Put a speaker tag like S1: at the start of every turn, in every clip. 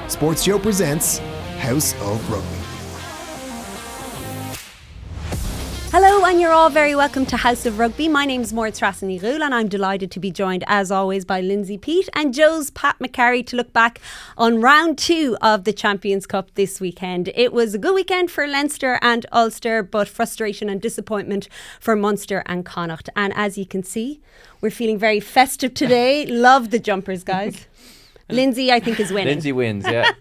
S1: Sports Show presents House of Rugby.
S2: Hello, and you're all very welcome to House of Rugby. My name's Máire Treasa Ní Dhubhghaill, and I'm delighted to be joined, as always, by Lindsay, Peat and Joe's Pat McCarry to look back on round 2 of the Champions Cup this weekend. It was a good weekend for Leinster and Ulster, but frustration and disappointment for Munster and Connacht. And as you can see, we're feeling very festive today. Love the jumpers, guys. Lindsay, I think, is winning.
S3: Lindsay wins, yeah.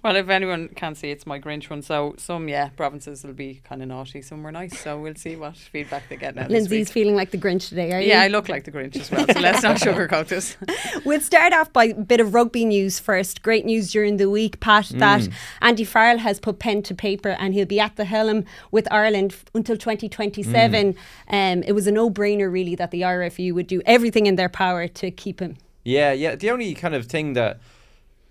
S4: Well, if anyone can't see, it's my Grinch one. So some, provinces will be kind of naughty. Some were nice. So we'll see what feedback they get now.
S2: Lindsay's feeling like the Grinch today, are you?
S4: Yeah, I look like the Grinch as well. So let's not sugarcoat this.
S2: We'll start off by a bit of rugby news first. Great news during the week, Pat, that Andy Farrell has put pen to paper and he'll be at the helm with Ireland until 2027. It was a no-brainer, really, that the IRFU would do everything in their power to keep him.
S3: Yeah. The only kind of thing that,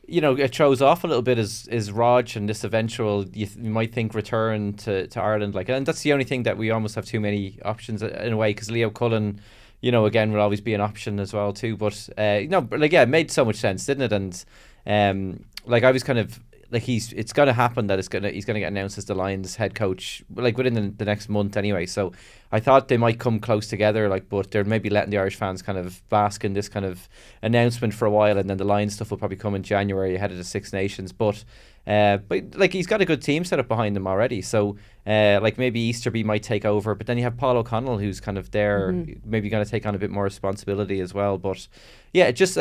S3: it throws off a little bit is Rog and this eventual, you might think, return to Ireland. And that's the only thing that we almost have too many options in a way, because Leo Cullen, again, will always be an option as well too. But, it made so much sense, didn't it? And, I was kind of, it's going to happen that he's going to get announced as the Lions head coach, within the next month anyway. So I thought they might come close together, but they're maybe letting the Irish fans kind of bask in this kind of announcement for a while, and then the Lions stuff will probably come in January ahead of the Six Nations. But he's got a good team set up behind him already. So maybe Easterby might take over, but then you have Paul O'Connell, who's kind of there, maybe going to take on a bit more responsibility as well. But yeah, just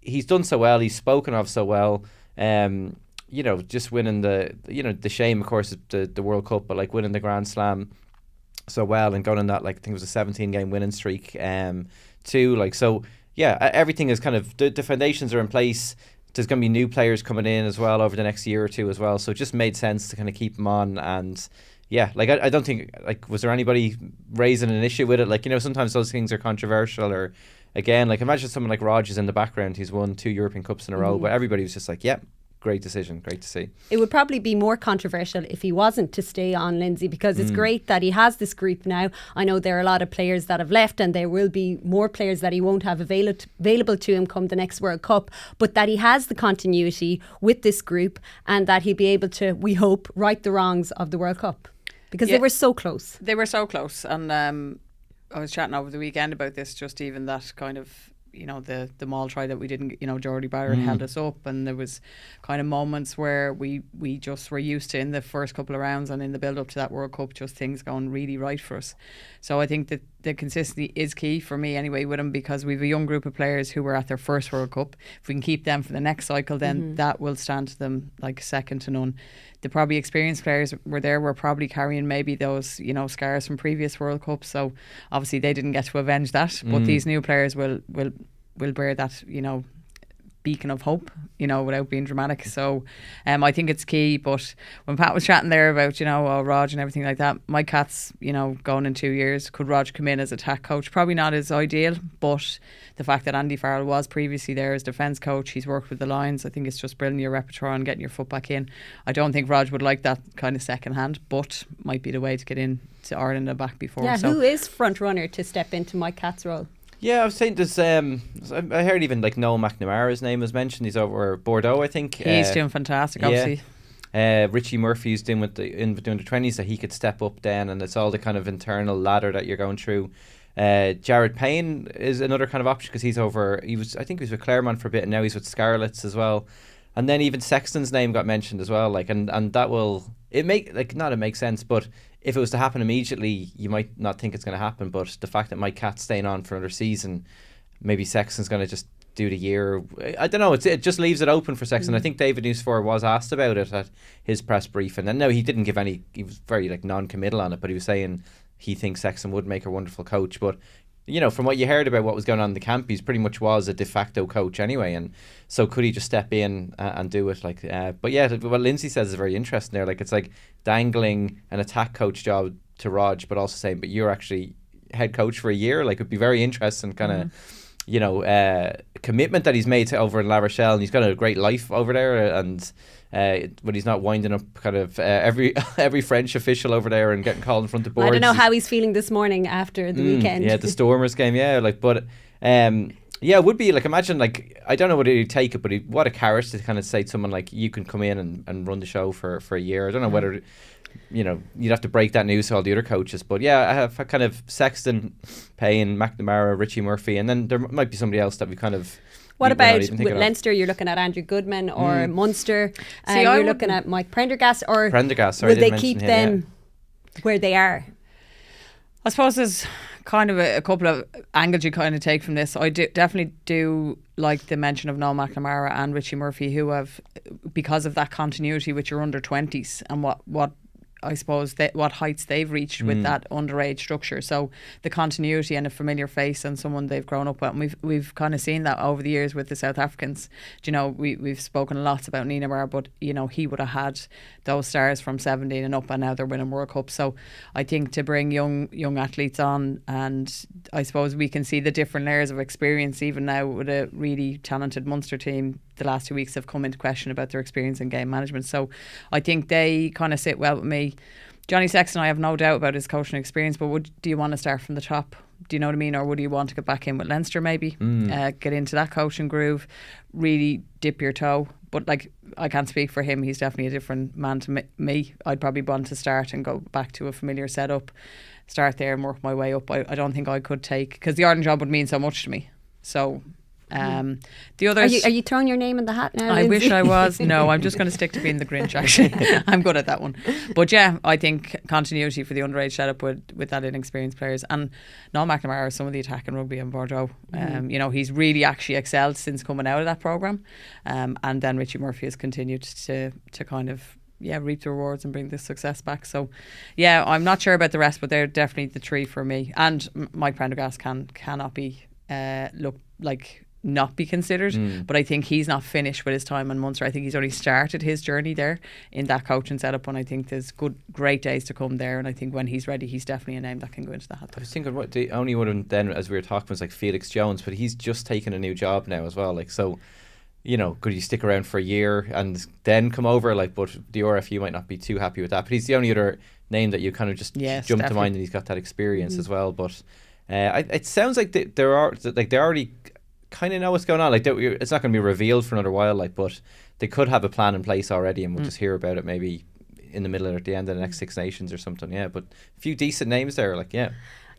S3: he's done so well, he's spoken of so well. Just winning the shame, of course, is the World Cup, but winning the Grand Slam so well and going on that, I think it was a 17-game winning streak too. So yeah, everything is kind of, the foundations are in place. There's going to be new players coming in as well over the next year or two as well. So it just made sense to kind of keep them on. And yeah, I don't think, was there anybody raising an issue with it? Sometimes those things are controversial, or again, imagine someone like Rog is in the background, he's won 2 European Cups in a row, but everybody was just yep. Great decision. Great to see.
S2: It would probably be more controversial if he wasn't to stay on, Lindsay, because it's great that he has this group now. I know there are a lot of players that have left, and there will be more players that he won't have available to him come the next World Cup, but that he has the continuity with this group, and that he'll be able to, we hope, right the wrongs of the World Cup, because they were so close.
S4: They were so close. And I was chatting over the weekend about this, just even that kind of, the maul try that we didn't, Jordy Barrett held us up, and there was kind of moments where we just were used to, in the first couple of rounds and in the build up to that World Cup, just things going really right for us. So I think that the consistency is key for me anyway with him, because we've a young group of players who were at their first World Cup. If we can keep them for the next cycle, then that will stand to them second to none. The probably experienced players were probably carrying maybe those, scars from previous World Cups. So obviously they didn't get to avenge that. But these new players will bear that, beacon of hope, without being dramatic. So I think it's key. But when Pat was chatting there about, Rog and everything like that, my Cats, going in 2 years, could Rog come in as attack coach? Probably not as ideal, but the fact that Andy Farrell was previously there as defence coach, he's worked with the Lions, I think it's just building your repertoire and getting your foot back in. I don't think Rog would like that kind of second hand, but might be the way to get in to Ireland and back before.
S2: Yeah, so who is front runner to step into Mike Cat's role?
S3: Yeah, I was saying there's, I heard even Noel McNamara's name was mentioned. He's over Bordeaux, I think.
S4: He's doing fantastic, obviously.
S3: Richie Murphy's doing doing the 20s, that he could step up then, and it's all the kind of internal ladder that you're going through. Jared Payne is another kind of option, because I think he was with Claremont for a bit, and now he's with Scarlets as well. And then even Sexton's name got mentioned as well, and that will, it makes sense, but if it was to happen immediately, you might not think it's going to happen. But the fact that Mike Cat's staying on for another season, maybe Sexton's going to just do the year. I don't know. It just leaves it open for Sexton. I think David Newsfor was asked about it at his press briefing, and no, he didn't give any. He was very non-committal on it, but he was saying he thinks Sexton would make a wonderful coach. But from what you heard about what was going on in the camp, he pretty much was a de facto coach anyway, and so could he just step in and do it? But yeah, what Lindsay says is very interesting there. It's dangling an attack coach job to Rog, but also saying, but you're actually head coach for a year. It'd be very interesting kind of commitment that he's made over in La Rochelle, and he's got a great life over there, and but he's not winding up kind of every French official over there and getting called in front of boards.
S2: I don't know how he's feeling this morning after the weekend.
S3: Yeah, the Stormers game. Yeah, but Yeah, it would be like, imagine, like, I don't know whether he'd take it, but what a carrot to kind of say to someone like, you can come in and run the show for a year. I don't know whether, you know, you'd have to break that news to all the other coaches. But yeah, I have kind of Sexton, Payne, McNamara, Richie Murphy, and then there might be somebody else that we kind of.
S2: What about with Leinster? You're looking at Andrew Goodman, or Munster. You're looking at Mike Prendergast, or
S3: Prendergast. Sorry,
S2: will they keep them where they are?
S4: I suppose there's kind of a couple of angles you kind of take from this. I definitely do like the mention of Noel McNamara and Richie Murphy, who have, because of that continuity with your under 20s and what I suppose what heights they've reached with that underage structure. So the continuity and a familiar face and someone they've grown up with. And we've kind of seen that over the years with the South Africans. Do you know, we've spoken lots about Nina Mar, but you know, he would have had those stars from 17 and up, and now they're winning World Cup. So I think to bring young athletes on, and I suppose we can see the different layers of experience even now with a really talented Munster team. The last 2 weeks have come into question about their experience in game management. So I think they kind of sit well with me. Johnny Sexton, I have no doubt about his coaching experience, but do you want to start from the top? Do you know what I mean? Or would you want to get back in with Leinster maybe? Get into that coaching groove, really dip your toe. But like, I can't speak for him. He's definitely a different man to me. I'd probably want to start and go back to a familiar setup, start there and work my way up. I don't think I could take, because the Ireland job would mean so much to me. So the others,
S2: are you throwing your name in the hat now,
S4: I
S2: Lindsay?
S4: wish I was. No, I'm just going to stick to being the Grinch, actually. I'm good at that one. But yeah, I think continuity for the underage setup with that inexperienced players. And Noel McNamara, some of the attack in rugby in Bordeaux, you know, he's really actually excelled since coming out of that programme. And then Richie Murphy has continued to kind of reap the rewards and bring the success back. So yeah, I'm not sure about the rest, but they're definitely the three for me. And Mike Prendergast cannot be not be considered, but I think he's not finished with his time in Munster. I think he's only started his journey there in that coaching setup, and I think there's great days to come there, and I think when he's ready, he's definitely a name that can go into the hat.
S3: I was thinking what the only one then, as we were talking, was like Felix Jones, but he's just taken a new job now as well, like, so, you know, could he stick around for a year and then come over, like, but the RFU might not be too happy with that, but he's the only other name that you kind of just jump to mind, and he's got that experience as well. But it sounds like they already kind of know what's going on. Like, it's not going to be revealed for another while, like, but they could have a plan in place already, and we'll just hear about it maybe in the middle or at the end of the next Six Nations or something. Yeah, but a few decent names there, like, yeah.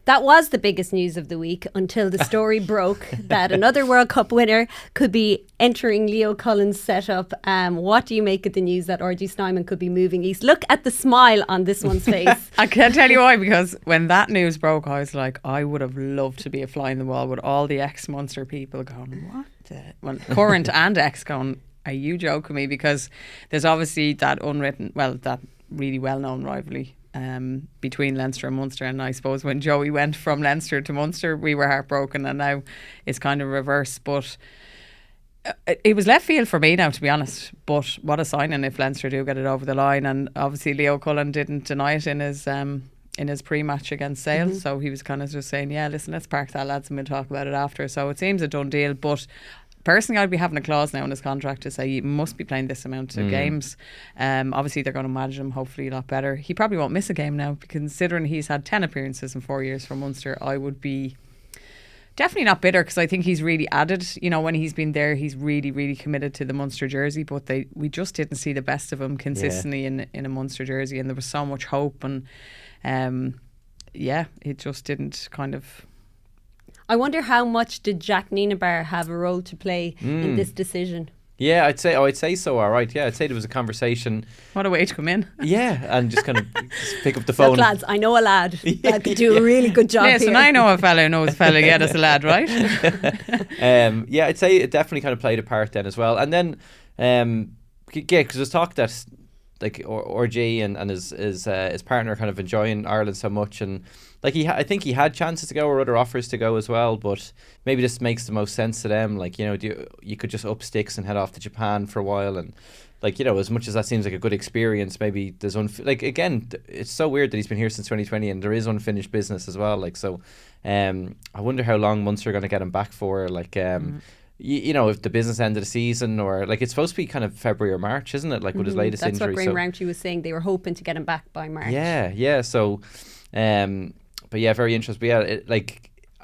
S2: That was the biggest news of the week until the story broke that another World Cup winner could be entering Leo Cullen's setup. What do you make of the news that RG Snyman could be moving east? Look at the smile on this one's face.
S4: I can't tell you why, because when that news broke, I was like, I would have loved to be a fly in the wall with all the ex-Munster people going, what the... Well, current and ex going, are you joking me? Because there's obviously that that really well-known rivalry between Leinster and Munster, and I suppose when Joey went from Leinster to Munster, we were heartbroken, and now it's kind of reverse. But it was left field for me now, to be honest. But what a signing if Leinster do get it over the line. And obviously Leo Cullen didn't deny it in his pre-match against Sale, so he was kind of just saying, yeah, listen, let's park that, lads, and we'll talk about it after. So it seems a done deal. But personally, I'd be having a clause now in his contract to say you must be playing this amount of games. Obviously, they're going to manage him hopefully a lot better. He probably won't miss a game now, considering he's had 10 appearances in 4 years for Munster. I would be definitely not bitter, because I think he's really added. You know, when he's been there, he's really, really committed to the Munster jersey, but we just didn't see the best of him consistently in a Munster jersey, and there was so much hope, and it just didn't kind of...
S2: I wonder how much did Jack Nienaber have a role to play in this decision? Yeah,
S3: I'd say so. All right, yeah, I'd say there was a conversation.
S4: What a way to come in!
S3: Yeah, and just kind of just pick up the phone.
S2: Look, lads, I know a lad that could do a really good job.
S4: Yes,
S2: here.
S4: and I know a fella who knows a fella. Yeah, that's a lad, right?
S3: Yeah, I'd say it definitely kind of played a part then as well. And then, because there's talk that like RG and his partner kind of enjoying Ireland so much, and like I think he had chances to go or other offers to go as well, but maybe this makes the most sense to them. Like, you know, you could just up sticks and head off to Japan for a while, and like, you know, as much as that seems like a good experience, maybe there's again, it's so weird that he's been here since 2020 and there is unfinished business as well. Like, so I wonder how long Munster are going to get him back for. Like, you know, if the business end of the season, or like it's supposed to be kind of February or March, isn't it? Like with his latest
S2: injury.
S3: That's
S2: what Graham Rowntree was saying. They were hoping to get him back by March.
S3: Yeah. So, but yeah, very interesting. But yeah,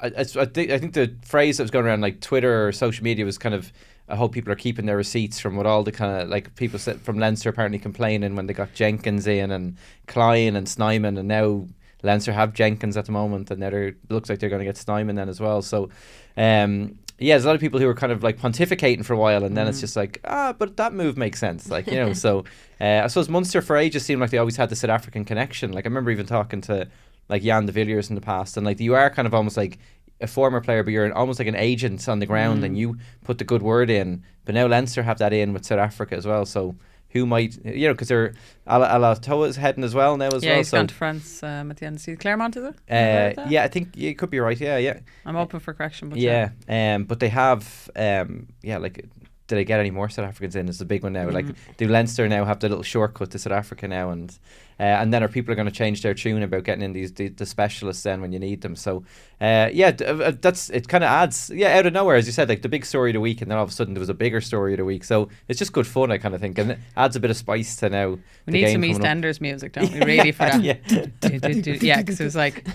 S3: I think the phrase that was going around like Twitter or social media was kind of, I hope people are keeping their receipts from what all the kind of like people said from Leinster apparently complaining when they got Jenkins in and Klein and Snyman, and now Leinster have Jenkins at the moment, and now looks like they're going to get Snyman then as well. So there's a lot of people who are kind of like pontificating for a while, and then it's just like, but that move makes sense, like, you know. So I suppose Munster for ages seemed like they always had the South African connection. Like I remember even talking to like Jan de Villiers in the past, and like you are kind of almost like a former player, but you're almost like an agent on the ground, and you put the good word in. But now Leinster have that in with South Africa as well, so who might, you know, because they're Alatoa's heading as well now as well.
S4: Yeah, he's gone to France at the end of the season. Claremont, is it?
S3: Yeah, I think you could be right. Yeah.
S4: I'm open for correction, but
S3: but they have like, did they get any more South Africans in is the big one now. Like, do Leinster now have the little shortcut to South Africa now, and then are people going to change their tune about getting in the specialists then when you need them? So that's, it kind of adds out of nowhere, as you said, like the big story of the week, and then all of a sudden there was a bigger story of the week. So it's just good fun, I kind of think, and it adds a bit of spice to now.
S4: We need some EastEnders music, don't we? Really, for that. Yeah, because it was like.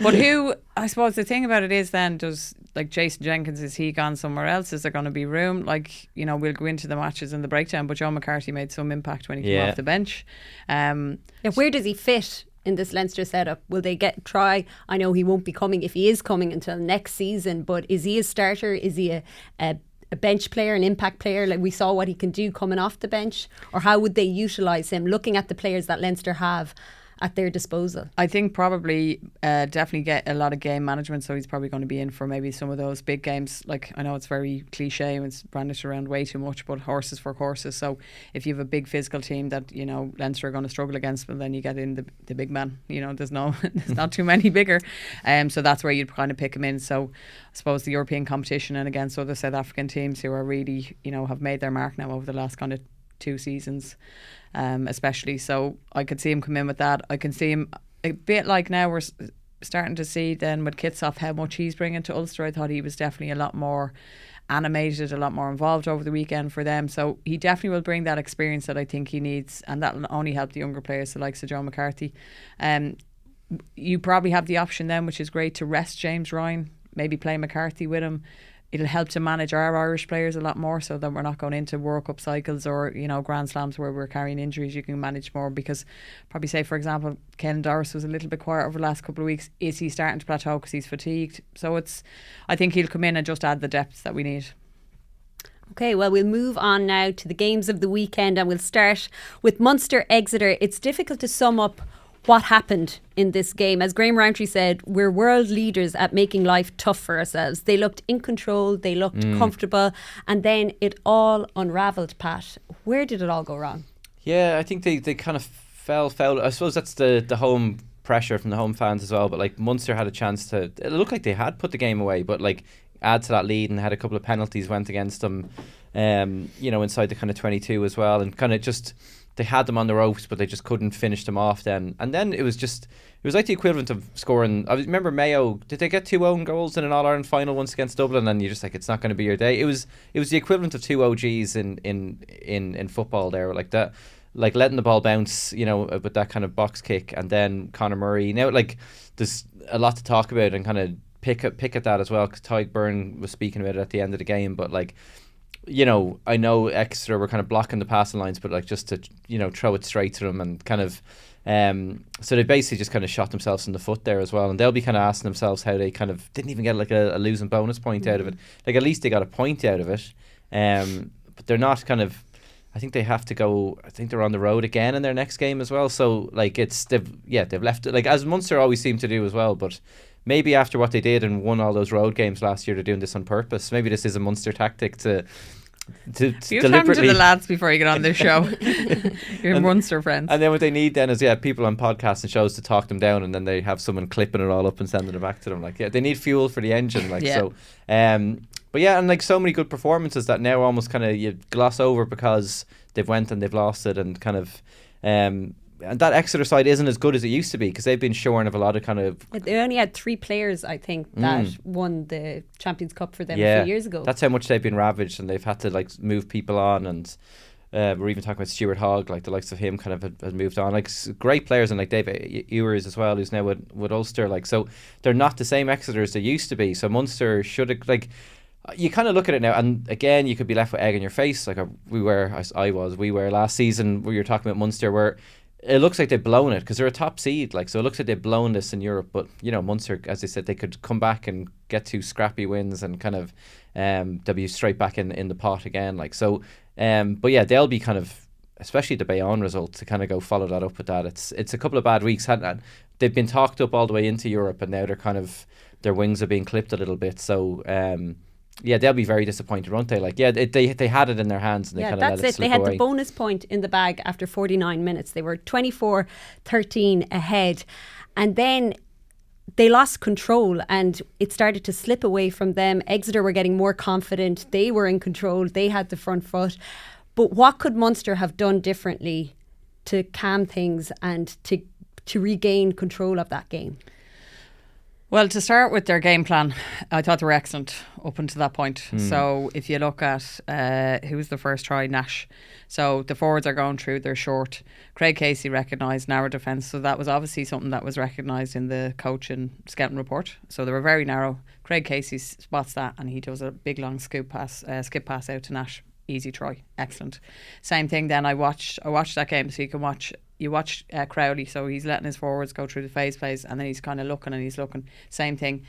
S4: But who, I suppose the thing about it is then, does like Jason Jenkins, is he gone somewhere else? Is there going to be room? Like, you know, we'll go into the matches in the breakdown, but Joe McCarthy made some impact when he came off the bench.
S2: Where does he fit in this Leinster setup? Will they try? I know he won't be coming, if he is coming, until next season, but is he a starter? Is he a bench player, an impact player? Like we saw what he can do coming off the bench, or how would they utilise him looking at the players that Leinster have at their disposal?
S4: I think probably definitely get a lot of game management, so he's probably going to be in for maybe some of those big games. Like, I know it's very cliche and it's brandished around way too much, but horses for courses. So if you have a big physical team that, you know, Leinster are going to struggle against, but then you get in the big man, you know, there's not too many bigger, so that's where you'd kind of pick him in. So I suppose the European competition and against other South African teams who are really, you know, have made their mark now over the last kind of 2 seasons, especially. So I could see him come in with that. I can see him a bit like now we're starting to see then with Kitsoff how much he's bringing to Ulster. I thought he was definitely a lot more animated, a lot more involved over the weekend for them. So he definitely will bring that experience that I think he needs, and that will only help the younger players, the likes of Joe McCarthy. You probably have the option then, which is great, to rest James Ryan, maybe play McCarthy with him. It'll help to manage our Irish players a lot more, so that we're not going into World Cup cycles or, you know, Grand Slams where we're carrying injuries. You can manage more, because probably say, for example, Caelan Doris was a little bit quiet over the last couple of weeks. Is he starting to plateau because he's fatigued? So I think he'll come in and just add the depth that we need.
S2: Okay, well, we'll move on now to the games of the weekend, and we'll start with Munster Exeter. It's difficult to sum up what happened in this game. As Graham Rowntree said, we're world leaders at making life tough for ourselves. They looked in control, they looked comfortable, and then it all unravelled, Pat. Where did it all go wrong? Yeah,
S3: I think they kind of fell. I suppose that's the home pressure from the home fans as well, but like Munster had a chance to, it looked like they had put the game away, but like add to that lead, and had a couple of penalties went against them, you know, inside the kind of 22 as well, and kind of just, they had them on the ropes, but they just couldn't finish them off then. And then it was like the equivalent of scoring. I remember Mayo, did they get 2 own goals in an All-Ireland final once against Dublin, and you're just like, it's not going to be your day. It was the equivalent of 2 OGs in football there, like that, like letting the ball bounce, you know, with that kind of box kick, and then Conor Murray. Now, like, there's a lot to talk about and kind of pick at that as well, because Tyg Byrne was speaking about it at the end of the game, but like, you know, I know Exeter were kind of blocking the passing lines, but like just to, you know, throw it straight to them, and kind of so they basically just kind of shot themselves in the foot there as well, and they'll be kind of asking themselves how they kind of didn't even get like a losing bonus point out of it. Like, at least they got a point out of it, but they're not kind of, I think they have to go, I think they're on the road again in their next game as well, so like they've left it, like as Munster always seem to do as well, but maybe after what they did and won all those road games last year, they're doing this on purpose. Maybe this is a Munster tactic to
S4: you're
S3: deliberately
S4: talking to the lads before you get on this show. Your Munster friends.
S3: And then what they need then is people on podcasts and shows to talk them down, and then they have someone clipping it all up and sending it back to them. Like, they need fuel for the engine. Like, so. But yeah, and like so many good performances that now almost kind of you gloss over because they've went and they've lost it, and kind of and that Exeter side isn't as good as it used to be, because they've been shorn of a lot of kind of...
S2: They only had 3 players, I think, that won the Champions Cup for them a few years ago.
S3: That's how much they've been ravaged, and they've had to like move people on, and We're even talking about Stuart Hogg, like the likes of him kind of had moved on. Like great players, and like Dave Ewers as well, who's now with Ulster. Like, so they're not the same Exeter as they used to be. So Munster should have, like, you kind of look at it now, and again, you could be left with egg in your face, like we were last season, where you're talking about Munster, where it looks like they've blown it because they're a top seed. Like, so it looks like they've blown this in Europe. But you know, Munster, as I said, they could come back and get 2 scrappy wins and kind of they'll be straight back in the pot again. Like, so, but yeah, they'll be kind of, especially the Bayonne result, to kind of go follow that up with that. It's a couple of bad weeks. They've been talked up all the way into Europe, and now they're kind of, their wings are being clipped a little bit. So yeah, they'll be very disappointed, won't they? Like, yeah, they had it in their hands, and they kind of let it slip away.
S2: They had the bonus point in the bag after 49 minutes. They were 24-13 ahead, and then they lost control, and it started to slip away from them. Exeter were getting more confident. They were in control. They had the front foot. But what could Munster have done differently to calm things and to regain control of that game?
S4: Well, to start with their game plan, I thought they were excellent up until that point. So if you look at who was the first try, Nash. So the forwards are going through, they're short. Craig Casey recognised narrow defence. So that was obviously something that was recognised in the coach and scouting report. So they were very narrow. Craig Casey spots that, and he does a big long skip pass out to Nash. Easy try, excellent. Same thing then, I watched that game, so you watch Crowley, so he's letting his forwards go through the phase plays, and then he's kind of looking. Same thing,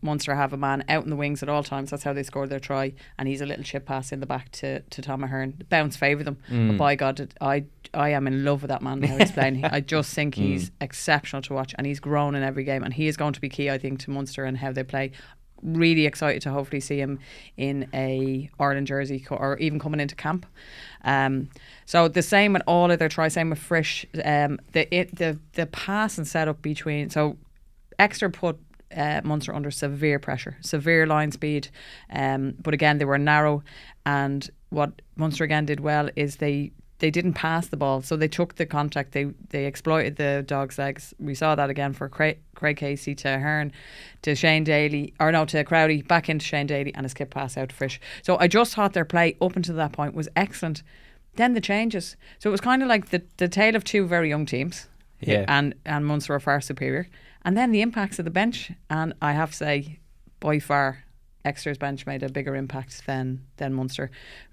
S4: Munster have a man out in the wings at all times. That's how they scored their try, and he's a little chip pass in the back to Tom Ahern. The bounce favoured them, but by God, I am in love with that man, how he's playing. I just think he's exceptional to watch, and he's grown in every game, and he is going to be key, I think, to Munster and how they play. Really excited to hopefully see him in a Ireland jersey or even coming into camp. So the same with all of their tries, same with Frisch. The pass and setup between, so Exeter put Munster under severe pressure, severe line speed, but again they were narrow, and what Munster again did well is they didn't pass the ball, so they took the contact, they exploited the dog's legs. We saw that again for Craig Casey to Ahern, to Shane Daly, or no, to Crowley, back into Shane Daly, and a skip pass out to Frisch. So I just thought their play up until that point was excellent. Then the changes, so it was kind of like the tale of two very young teams, and Munster were far superior, and then the impacts of the bench, and I have to say, by far, Exeter's bench made a bigger impact than Munster.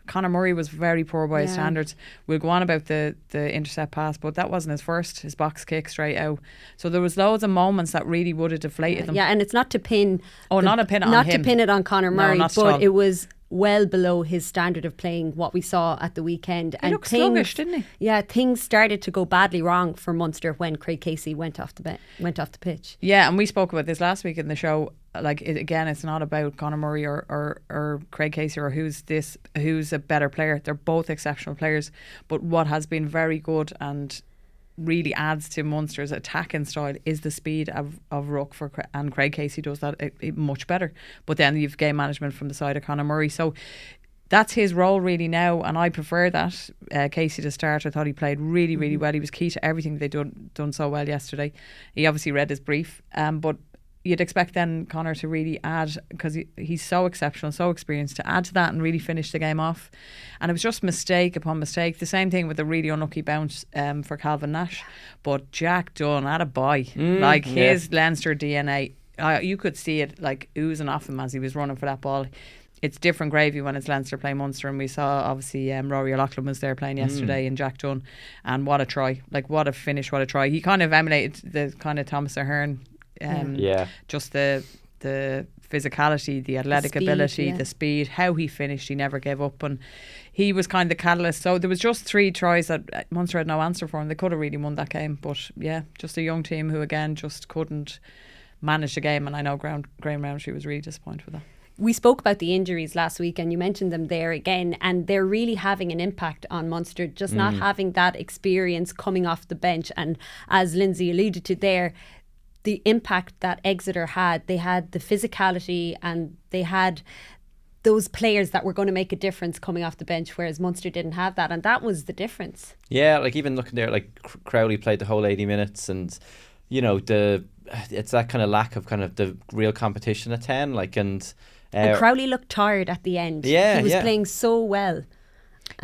S4: Conor Murray was very poor by his standards. We'll go on about the intercept pass, but that wasn't his first. His box kick straight out. So there was loads of moments that really would have deflated them.
S2: Yeah, and it's not to pin.
S4: Not to pin it on Conor
S2: Murray,
S4: but
S2: it was well below his standard of playing what we saw at the weekend.
S4: He looked sluggish, didn't he?
S2: Yeah, things started to go badly wrong for Munster when Craig Casey went off the pitch.
S4: Yeah, and we spoke about this last week in the show. Like, again, it's not about Conor Murray or Craig Casey or who's a better player. They're both exceptional players. But what has been very good and really adds to Munster's attacking style is the speed of ruck and Craig Casey does that much better. But then you've game management from the side of Conor Murray. So that's his role really now, and I prefer that. Casey to start, I thought he played really, really well. He was key to everything they done so well yesterday. He obviously read his brief, but you'd expect then Conor to really add, because he's so exceptional, so experienced, to add to that and really finish the game off. And it was just mistake upon mistake. The same thing with the really unlucky bounce for Calvin Nash. But Jack Dunn had a boy. His Leinster DNA, you could see it like oozing off him as he was running for that ball. It's different gravy when it's Leinster play Munster, and we saw obviously Rory O'Loughlin was there playing yesterday and Jack Dunn, and what a try, like what a finish, what a try. He kind of emulated the kind of Thomas Ahern, just the physicality, the athletic ability, the speed, how he finished. He never gave up, and he was kind of the catalyst. So there was just 3 tries that Munster had no answer for, and they could have really won that game. But yeah, just a young team who again just couldn't manage the game, and I know Graham Rowntree was really disappointed with that.
S2: We spoke about the injuries last week, and you mentioned them there again, and they're really having an impact on Munster, just not having that experience coming off the bench. And as Lindsay alluded to there, the impact that Exeter had, they had the physicality and they had those players that were going to make a difference coming off the bench, whereas Munster didn't have that, and that was the difference. Yeah,
S3: like even looking there, like Crowley played the whole 80 minutes, and you know, it's that kind of lack of kind of the real competition at 10, like, and Crowley
S2: looked tired at the end. He was playing so well.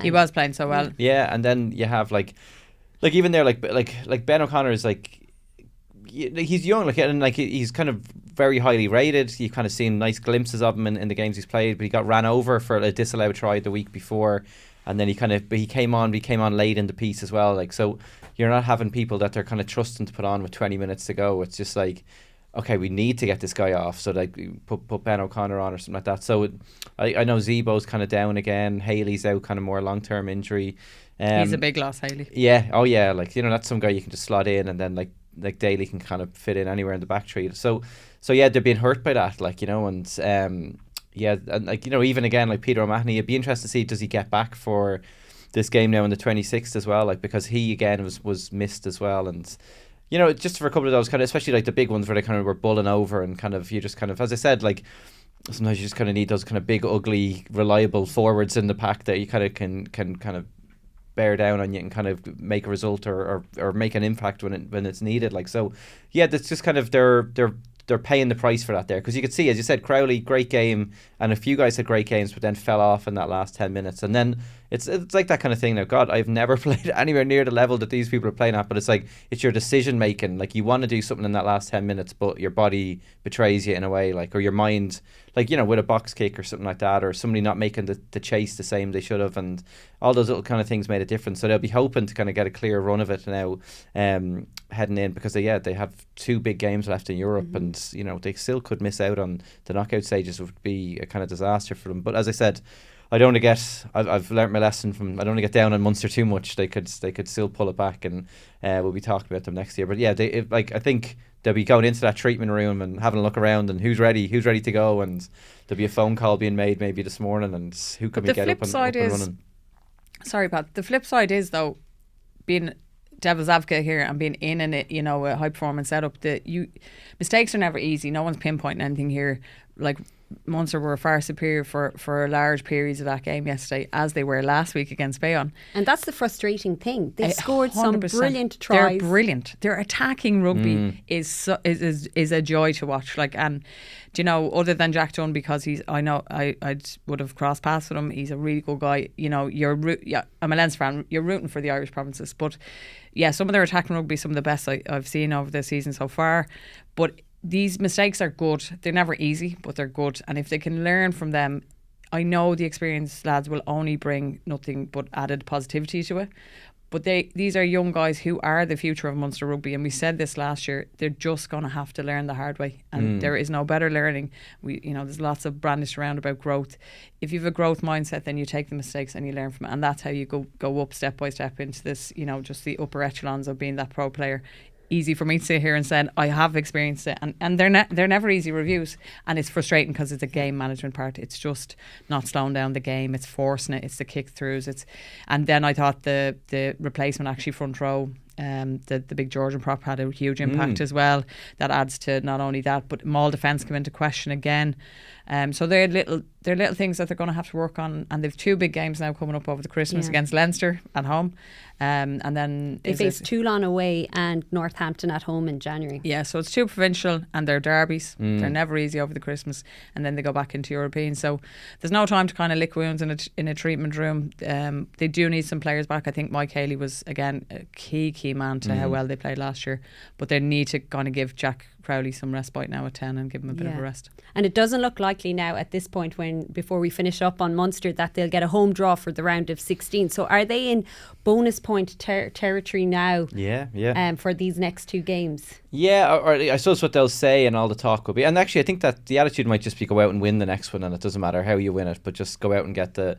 S4: He was playing so well.
S3: Yeah, and then you have like even there like Ben O'Connor is like, he's young, like, and like he's kind of very highly rated. You've kind of seen nice glimpses of him in the games he's played, but he got ran over for a disallowed try the week before, and then he came on late in the piece as well. Like, so you're not having people that they're kind of trusting to put on with 20 minutes to go. It's just like, okay, we need to get this guy off, so like put Ben O'Connor on or something like that. So I know Zebo's kind of down again. Haley's out, kind of more long-term injury.
S4: He's a big loss, Haley.
S3: Yeah, oh yeah, like, you know, that's some guy you can just slot in, and then like Daly can kind of fit in anywhere in the back three. So yeah, they're being hurt by that, like, you know, and yeah, and like, you know, even again like Peter O'Mahony, it'd be interesting to see, does he get back for this game now on the 26th as well, like, because he again was missed as well. And you know, just for a couple of those kind of, especially like the big ones where they kind of were bulling over, and kind of, you just kind of, as I said, like sometimes you just kind of need those kind of big, ugly, reliable forwards in the pack that you kind of can kind of bear down on you and kind of make a result or make an impact when it's needed. Like, so yeah, that's just kind of they're paying the price for that there, because you could see, as you said, Crowley, great game, and a few guys had great games but then fell off in that last 10 minutes. And then it's like that kind of thing now. God, I've never played anywhere near the level that these people are playing at, but it's like, it's your decision making. Like, you want to do something in that last 10 minutes, but your body betrays you in a way, like, or your mind, like, you know, with a box kick or something like that, or somebody not making the chase the same they should have, and all those little kind of things made a difference. So they'll be hoping to kind of get a clear run of it now, heading in, because they have 2 big games left in Europe, and you know, they still could miss out on the knockout stages. It would be a kind of disaster for them. But as I said, I've learnt my lesson from, I don't want to get down on Munster too much. They could still pull it back, and we'll be talking about them next year. But yeah, I think they'll be going into that treatment room and having a look around, and who's ready to go, and there'll be a phone call being made maybe this morning, and who can we get up and running.
S4: Sorry, Pat. The flip side is, though, being devil's advocate here and being in it, you know, a high performance setup, mistakes are never easy. No one's pinpointing anything here. Like, Munster were far superior for large periods of that game yesterday, as they were last week against Bayonne.
S2: And that's the frustrating thing. They scored some
S4: 100%.
S2: Brilliant tries.
S4: They're brilliant. Their attacking rugby is a joy to watch. Like, and do you know, other than Jack Dunn, because I would have crossed paths with him. He's a really good guy. You know, I'm a Leinster fan. You're rooting for the Irish provinces, but yeah, some of their attacking rugby, some of the best I've seen over the season so far. But these mistakes are good. They're never easy, but they're good. And if they can learn from them, I know the experienced lads will only bring nothing but added positivity to it. But these are young guys who are the future of Munster rugby, and we said this last year. They're just going to have to learn the hard way, and there is no better learning. There's lots of brandish around about growth. If you have a growth mindset, then you take the mistakes and you learn from it, and that's how you go up step by step into this. You know, just the upper echelons of being that pro player. Easy for me to sit here and say I have experienced it, and they're never easy reviews, and it's frustrating because it's a game management part. It's just not slowing down the game. It's forcing it. It's the kick throughs. And then I thought the replacement, actually, front row, the big Georgian prop had a huge impact as well. That adds to not only that, but Maul defence come into question again. So they're little things that they're going to have to work on, and they've 2 big games now coming up over the Christmas against Leinster at home, and then
S2: they face Toulon away and Northampton at home in January. Yeah,
S4: so it's 2 provincial, and they're derbies. They're never easy over the Christmas, and then they go back into European. So there's no time to kind of lick wounds in a treatment room. They do need some players back. I think Mike Haley was again a key man to how well they played last year, but they need to kind of give Jack Crowley some respite now at 10 and give him a bit of a rest.
S2: And it doesn't look likely now at this point, before we finish up on Munster, that they'll get a home draw for the round of 16. So are they in bonus point territory now?
S3: Yeah.
S2: For these next 2 games.
S3: Yeah, or I suppose what they'll say and all the talk will be, and actually I think that the attitude might just be go out and win the next one, and it doesn't matter how you win it, but just go out and get the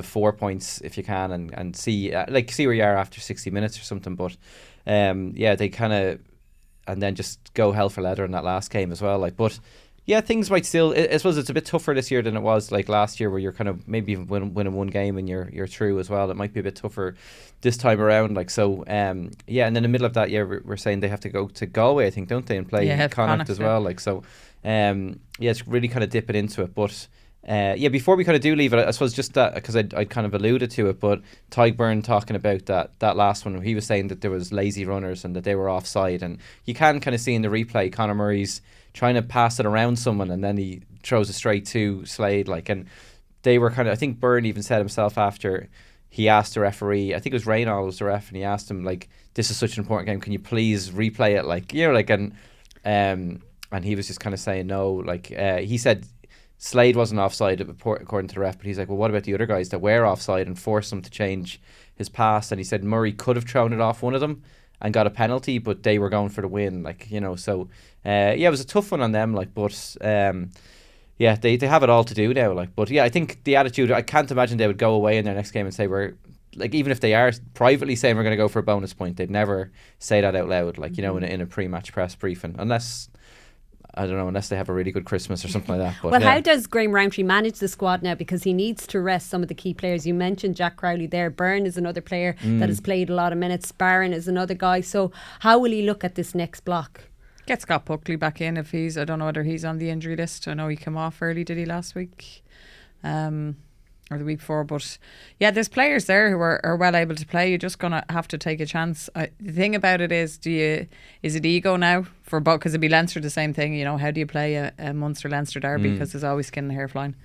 S3: 4 points if you can, and see where you are after 60 minutes or something. But they kind of, and then just go hell for leather in that last game as well. Like, but yeah, things might still, I suppose it's a bit tougher this year than it was like last year, where you're kind of maybe winning 1 game and you're through as well. It might be a bit tougher this time around. Like, so and then in the middle of that year, we're saying they have to go to Galway, I think, don't they, and play Connacht as well. Like, so it's really kind of dipping into it. But before we kind of do leave it, I suppose just that, because I'd kind of alluded to it, but Tygburn talking about that last one, he was saying that there was lazy runners and that they were offside, and you can kind of see in the replay Conor Murray's trying to pass it around someone, and then he throws it straight to Slade, like, and they were kind of, I think Byrne even said himself after, he asked the referee, I think it was Reynald was the ref, and he asked him, like, this is such an important game, can you please replay it? Like, you know, like, and he was just kind of saying no. Like, he said Slade wasn't offside according to the ref, but he's like, well, what about the other guys that were offside, and forced them to change his pass? And he said Murray could have thrown it off one of them and got a penalty, but they were going for the win, like, you know. So it was a tough one on them, like, but yeah, they have it all to do now, like. But yeah, I think the attitude, I can't imagine they would go away in their next game and say we're, like, even if they are privately saying we're going to go for a bonus point, they'd never say that out loud, like, you know, in a pre-match press briefing, unless, I don't know, unless they have a really good Christmas or something like that. But,
S2: well, how does Graham Rowntree manage the squad now? Because he needs to rest some of the key players. You mentioned Jack Crowley there. Byrne is another player that has played a lot of minutes. Barron is another guy. So how will he look at this next block?
S4: Get Scott Buckley back in if he's, I don't know whether he's on the injury list. I know he came off early, did he, last week? Or the week before. But yeah, there's players there who are well able to play. You're just going to have to take a chance. The thing about it is, is it ego now for both? Because it'd be Leinster the same thing, you know. How do you play a Munster-Leinster derby? Because there's always skin and hair flying.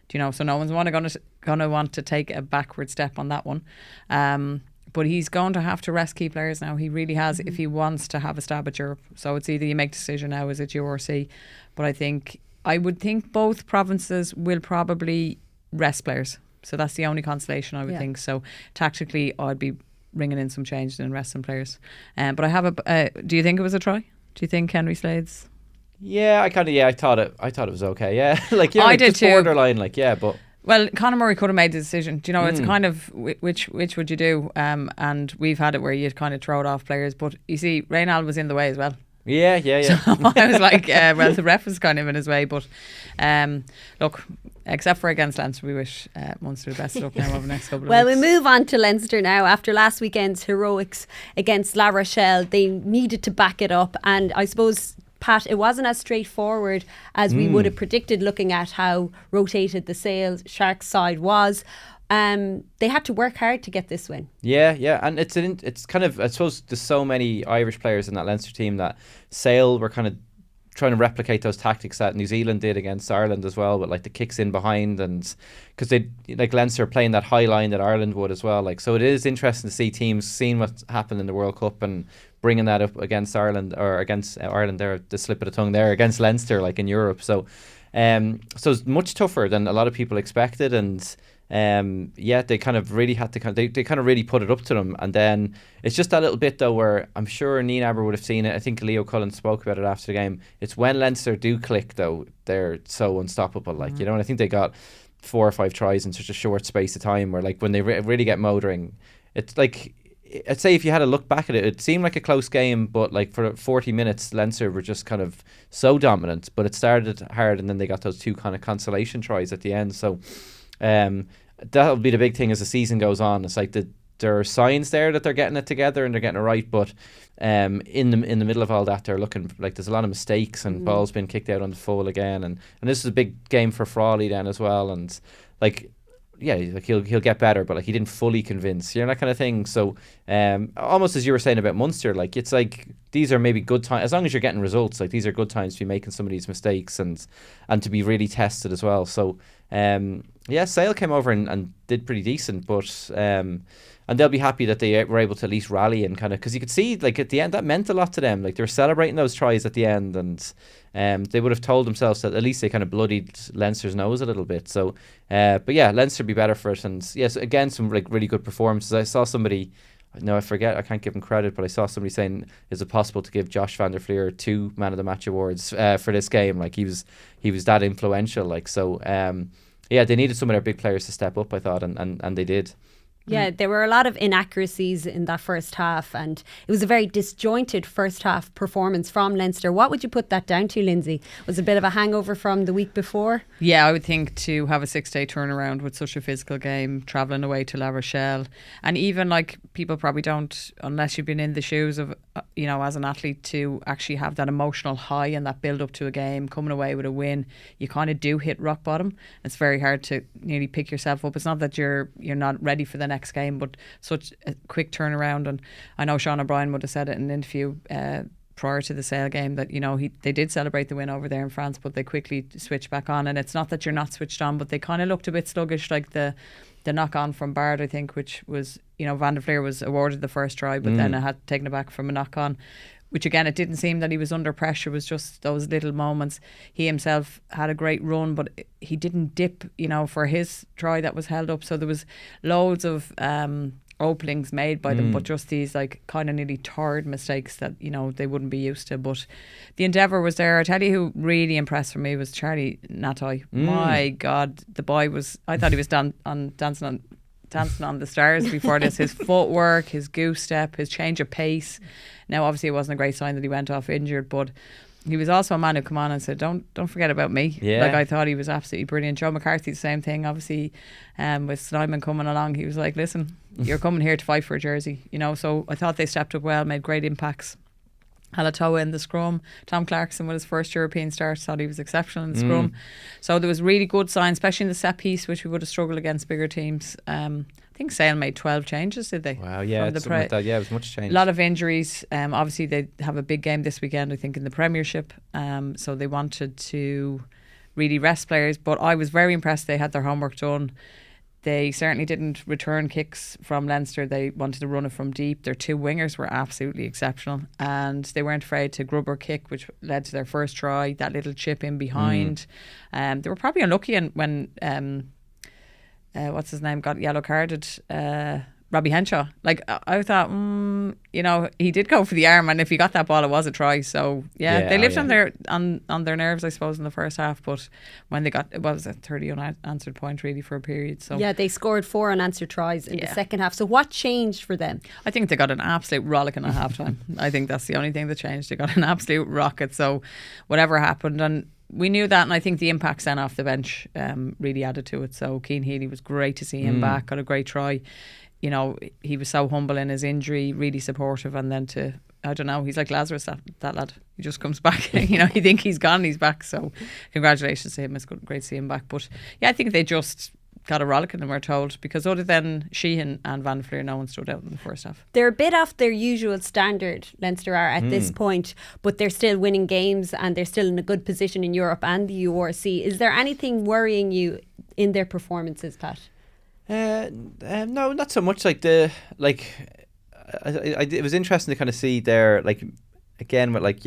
S4: Do you know? So no one's going to want to take a backward step on that one. But he's going to have to rest key players now. He really has, if he wants to have a stab at Europe. So it's either you make a decision now, is it U or C? But I would think both provinces will probably rest players. So that's the only consolation I would think. So tactically, I'd be bringing in some changes and rest some players. But I have do you think it was a try? Do you think Henry Slade's?
S3: Yeah, I thought it was okay. Yeah, like, you know,
S4: I
S3: like,
S4: did
S3: just
S4: too.
S3: Borderline, like, yeah, but.
S4: Well, Conor Murray could have made the decision. Do you know, it's kind of which would you do? And we've had it where you kind of throw it off players. But you see, Reynald was in the way as well.
S3: Yeah.
S4: So I was like, well, the ref was kind of in his way. But look, except for against Leinster, we wish Munster the best of luck now over the next couple of
S2: Well,
S4: weeks.
S2: we move on to Leinster now. After last weekend's heroics against La Rochelle, they needed to back it up. And I suppose, Pat, it wasn't as straightforward as we would have predicted, looking at how rotated the Sale Sharks side was. They had to work hard to get this win.
S3: Yeah, and it's kind of, I suppose there's so many Irish players in that Leinster team that Sale were kind of trying to replicate those tactics that New Zealand did against Ireland as well, with like the kicks in behind, and because they, like, Leinster playing that high line that Ireland would as well. Like, so it is interesting to see teams seeing what happened in the World Cup and bringing that up against Ireland, or against Ireland there, the slip of the tongue there, against Leinster, like in Europe. So it's much tougher than a lot of people expected, and they kind of really had to they kind of really put it up to them. And then it's just that little bit though where I'm sure Neen Aber would have seen it. I think Leo Cullen spoke about it after the game. It's when Leinster do click though, they're so unstoppable, like, you know. And I think they got 4 or 5 tries in such a short space of time, where, like, when they really get motoring, it's like, I'd say if you had a look back at it, it seemed like a close game, but like for 40 minutes Leinster were just kind of so dominant. But it started hard, and then they got those 2 kind of consolation tries at the end. So that'll be the big thing as the season goes on. It's like there are signs there that they're getting it together and they're getting it right, but in the middle of all that, they're looking like there's a lot of mistakes and balls being kicked out on the full again, and this is a big game for Frawley then as well. And like, yeah, like he'll get better, but like he didn't fully convince, you know, that kind of thing. So almost as you were saying about Munster, like, it's like these are maybe good times, as long as you're getting results, like these are good times to be making some of these mistakes and to be really tested as well. So Sale came over and did pretty decent, but and they'll be happy that they were able to at least rally and kind of, because you could see, like, at the end that meant a lot to them. Like, they were celebrating those tries at the end, and they would have told themselves that at least they kind of bloodied Leinster's nose a little bit. So but yeah, Leinster be better for it. And yes, again, some like really good performances. I saw somebody, no, I forget, I can't give him credit, but I saw somebody saying, is it possible to give Josh van der Fleer 2 Man of the Match awards for this game? Like, he was that influential. Like, so yeah, they needed some of their big players to step up, I thought, and they did.
S2: Yeah, there were a lot of inaccuracies in that first half, and it was a very disjointed first half performance from Leinster. What would you put that down to, Lindsay? Was it a bit of a hangover from the week before?
S4: Yeah, I would think to have a 6-day turnaround with such a physical game, travelling away to La Rochelle, and even like people probably don't, unless you've been in the shoes of, you know, as an athlete, to actually have that emotional high and that build up to a game, coming away with a win, you kind of do hit rock bottom. It's very hard to nearly pick yourself up. It's not that you're not ready for the next game, but such a quick turnaround. And I know Sean O'Brien would have said it in an interview prior to the Sale game that, you know, they did celebrate the win over there in France, but they quickly switched back on. And it's not that you're not switched on, but they kind of looked a bit sluggish, like the the knock on from Bard, I think, which was, Van der Fleer was awarded the first try, but then it had taken it back from a knock on, which again, it didn't seem that he was under pressure. It was just those little moments. He himself had a great run, but he didn't dip, for his try that was held up. So there was loads of openings made by them, but just these like kind of nearly third mistakes that they wouldn't be used to. But the endeavour was there. I tell you who really impressed for me was Charlie Natai. My God, the boy I thought he was dancing on the stars before this. His footwork, his goose step, his change of pace. Now obviously it wasn't a great sign that he went off injured, but he was also a man who come on and said, don't forget about me. Like, I thought he was absolutely brilliant. Joe McCarthy, the same thing, obviously, with Snyman coming along, he was like, listen, you're coming here to fight for a jersey, so I thought they stepped up well, made great impacts. Halatoa in the scrum. Tom Clarkson with his first European start, thought he was exceptional in the scrum. So there was really good signs, especially in the set piece, which we would have struggled against bigger teams. I think Sale made 12 changes, did they?
S3: Wow, yeah, something like that. Yeah, it was much change.
S4: A lot of injuries. Obviously, they have a big game this weekend, I think, in the Premiership. So they wanted to really rest players. But I was very impressed they had their homework done. They certainly didn't return kicks from Leinster. They wanted to run it from deep. Their two wingers were absolutely exceptional, and they weren't afraid to grubber kick, which led to their first try. That little chip in behind. They were probably unlucky when what's his name got yellow carded. Robbie Henshaw. Like, I thought, he did go for the arm, and if he got that ball, it was a try. So they lived on their nerves, I suppose, in the first half. But when they got, it was a 30 unanswered point really for a period. So
S2: they scored 4 unanswered tries in the second half. So what changed for them?
S4: I think they got an absolute rollicking at half time. I think that's the only thing that changed. They got an absolute rocket. So whatever happened, and we knew that, and I think the impacts then off the bench really added to it. So Cian Healy, was great to see him back, got a great try. He was so humble in his injury, really supportive, and then I don't know, he's like Lazarus, that lad. He just comes back. You think he's gone, he's back. So congratulations to him. It's great to see him back. But I think they just got a rollicking, and we're told, because other than Sheehan and Van der Fleer, no one stood out in the first half.
S2: They're a bit off their usual standard, Leinster are at this point, but they're still winning games and they're still in a good position in Europe and the URC. Is there anything worrying you in their performances, Pat?
S3: No, not so much. It was interesting to kind of see there, again with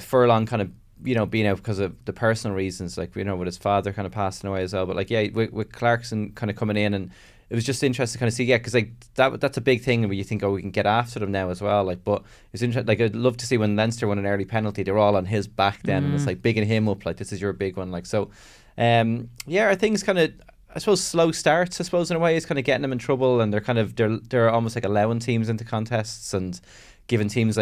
S3: Furlong kind of being out because of the personal reasons, with his father kind of passing away as well. But with Clarkson kind of coming in, and it was just interesting to kind of see, because that's a big thing where you think, we can get after them now as well. But it's interesting. I'd love to see when Leinster won an early penalty, they were all on his back then, and it's bigging him up, this is your big one. Are things kind of, I suppose, slow starts, I suppose, in a way, is kind of getting them in trouble, and they're almost allowing teams into contests and giving teams